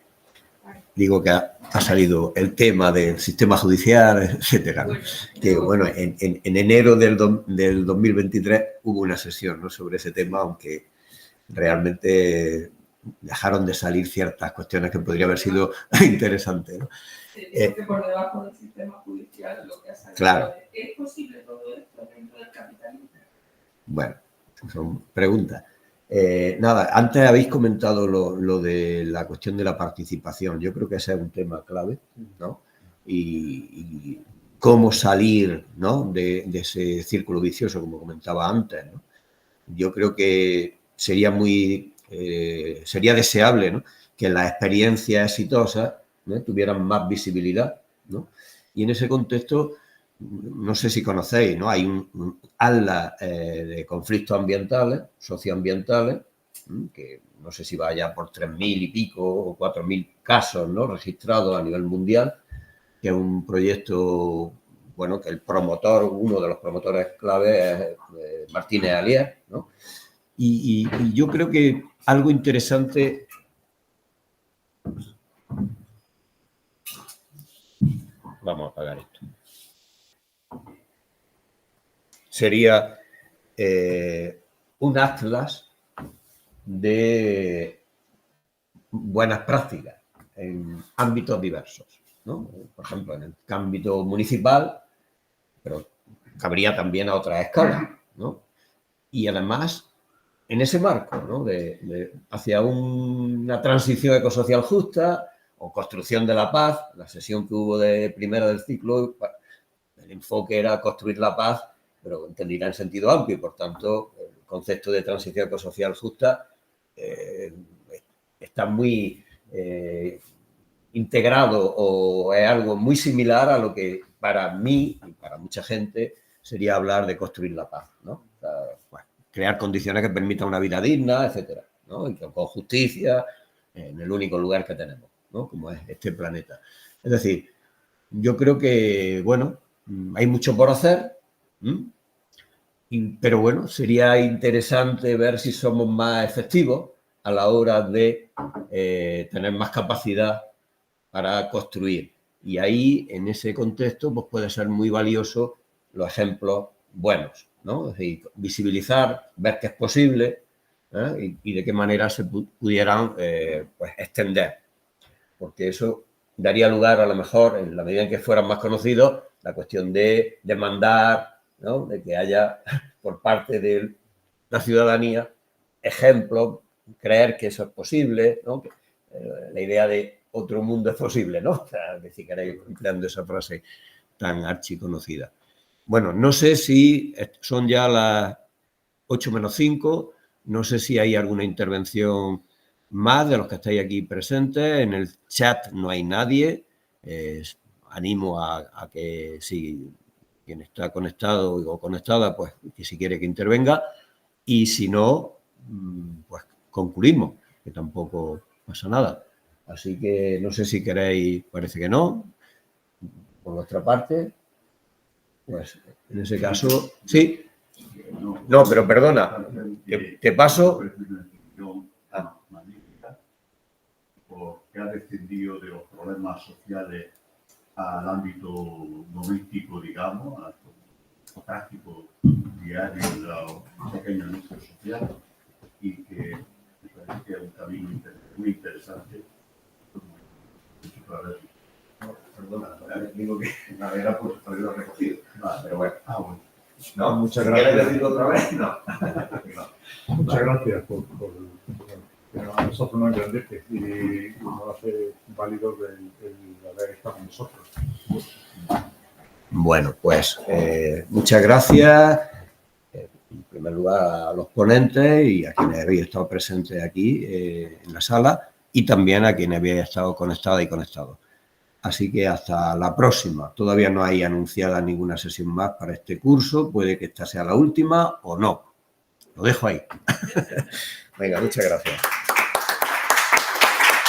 digo que ha salido el tema del sistema judicial, etcétera, ¿no? Que bueno, en enero del 2023 hubo una sesión, ¿no?, sobre ese tema, aunque realmente dejaron de salir ciertas cuestiones que podría haber sido interesantes, ¿no? Que por debajo del sistema judicial lo que ha salido. Claro. ¿Es posible todo esto dentro del capitalismo? Bueno, son preguntas. Nada, antes habéis comentado lo de la cuestión de la participación. Yo creo que ese es un tema clave, ¿no? Y cómo salir, ¿no?, de ese círculo vicioso, como comentaba antes, ¿no? Yo creo que sería deseable, ¿no?, que las experiencias exitosas, ¿no?, tuvieran más visibilidad, ¿no? Y en ese contexto, no sé si conocéis, ¿no?, hay un ala de conflictos ambientales, socioambientales, que no sé si va ya por 3.000 y pico o 4.000 casos, ¿no?, registrados a nivel mundial, que es un proyecto, bueno, que uno de los promotores clave es Martínez Alier, ¿no? Y yo creo que algo interesante. Vamos a apagar esto. Sería un atlas de buenas prácticas en ámbitos diversos, ¿no? Por ejemplo, en el ámbito municipal, pero cabría también a otras escalas, ¿no? Y además, en ese marco, ¿no?, hacia una transición ecosocial justa o construcción de la paz. La sesión que hubo de primera del ciclo, el enfoque era construir la paz, pero entendida en sentido amplio, y por tanto el concepto de transición ecosocial justa está muy integrado, o es algo muy similar a lo que para mí y para mucha gente sería hablar de construir la paz, ¿no? O sea, bueno, crear condiciones que permitan una vida digna, etcétera, ¿no? Y con justicia en el único lugar que tenemos, ¿no?, como es este planeta. Es decir, yo creo que, bueno, hay mucho por hacer, pero bueno, sería interesante ver si somos más efectivos a la hora de tener más capacidad para construir. Y ahí, en ese contexto, pues puede ser muy valioso los ejemplos buenos, ¿no? Es decir, visibilizar, ver que es posible, y de qué manera se pudieran pues extender. Porque eso daría lugar, a lo mejor, en la medida en que fueran más conocidos, la cuestión de demandar, ¿no? De que haya por parte de la ciudadanía ejemplos, creer que eso es posible, ¿no? La idea de otro mundo es posible, ¿no? O sea, si queréis, empleando esa frase tan archiconocida. Bueno, no sé si son ya las 8 menos 5, no sé si hay alguna intervención más de los que estáis aquí presentes. En el chat no hay nadie. Animo a que si quien está conectado o conectada, pues que si quiere que intervenga. Y si no, pues concluimos, que tampoco pasa nada. Así que no sé si queréis, parece que no, por vuestra parte. Pues en ese caso, sí. No, pero perdona, te paso. Porque ha descendido de los problemas sociales al ámbito doméstico, digamos, a lo práctico diario de los pequeños núcleos sociales, y que me parece que es un camino muy interesante. Perdona, digo que era por haberlo recogido. Vale, Pero bueno. bueno. No, muchas ¿quieres gracias. decirlo otra vez? No. Muchas gracias por que a nosotros nos engrandece y nos hace válido el haber estado con nosotros. Bueno, pues muchas gracias. En primer lugar a los ponentes y a quienes habéis estado presentes aquí en la sala, y también a quienes habéis estado conectadas y conectados. Así que hasta la próxima. Todavía no hay anunciada ninguna sesión más para este curso. Puede que esta sea la última o no. Lo dejo ahí. Venga, muchas gracias.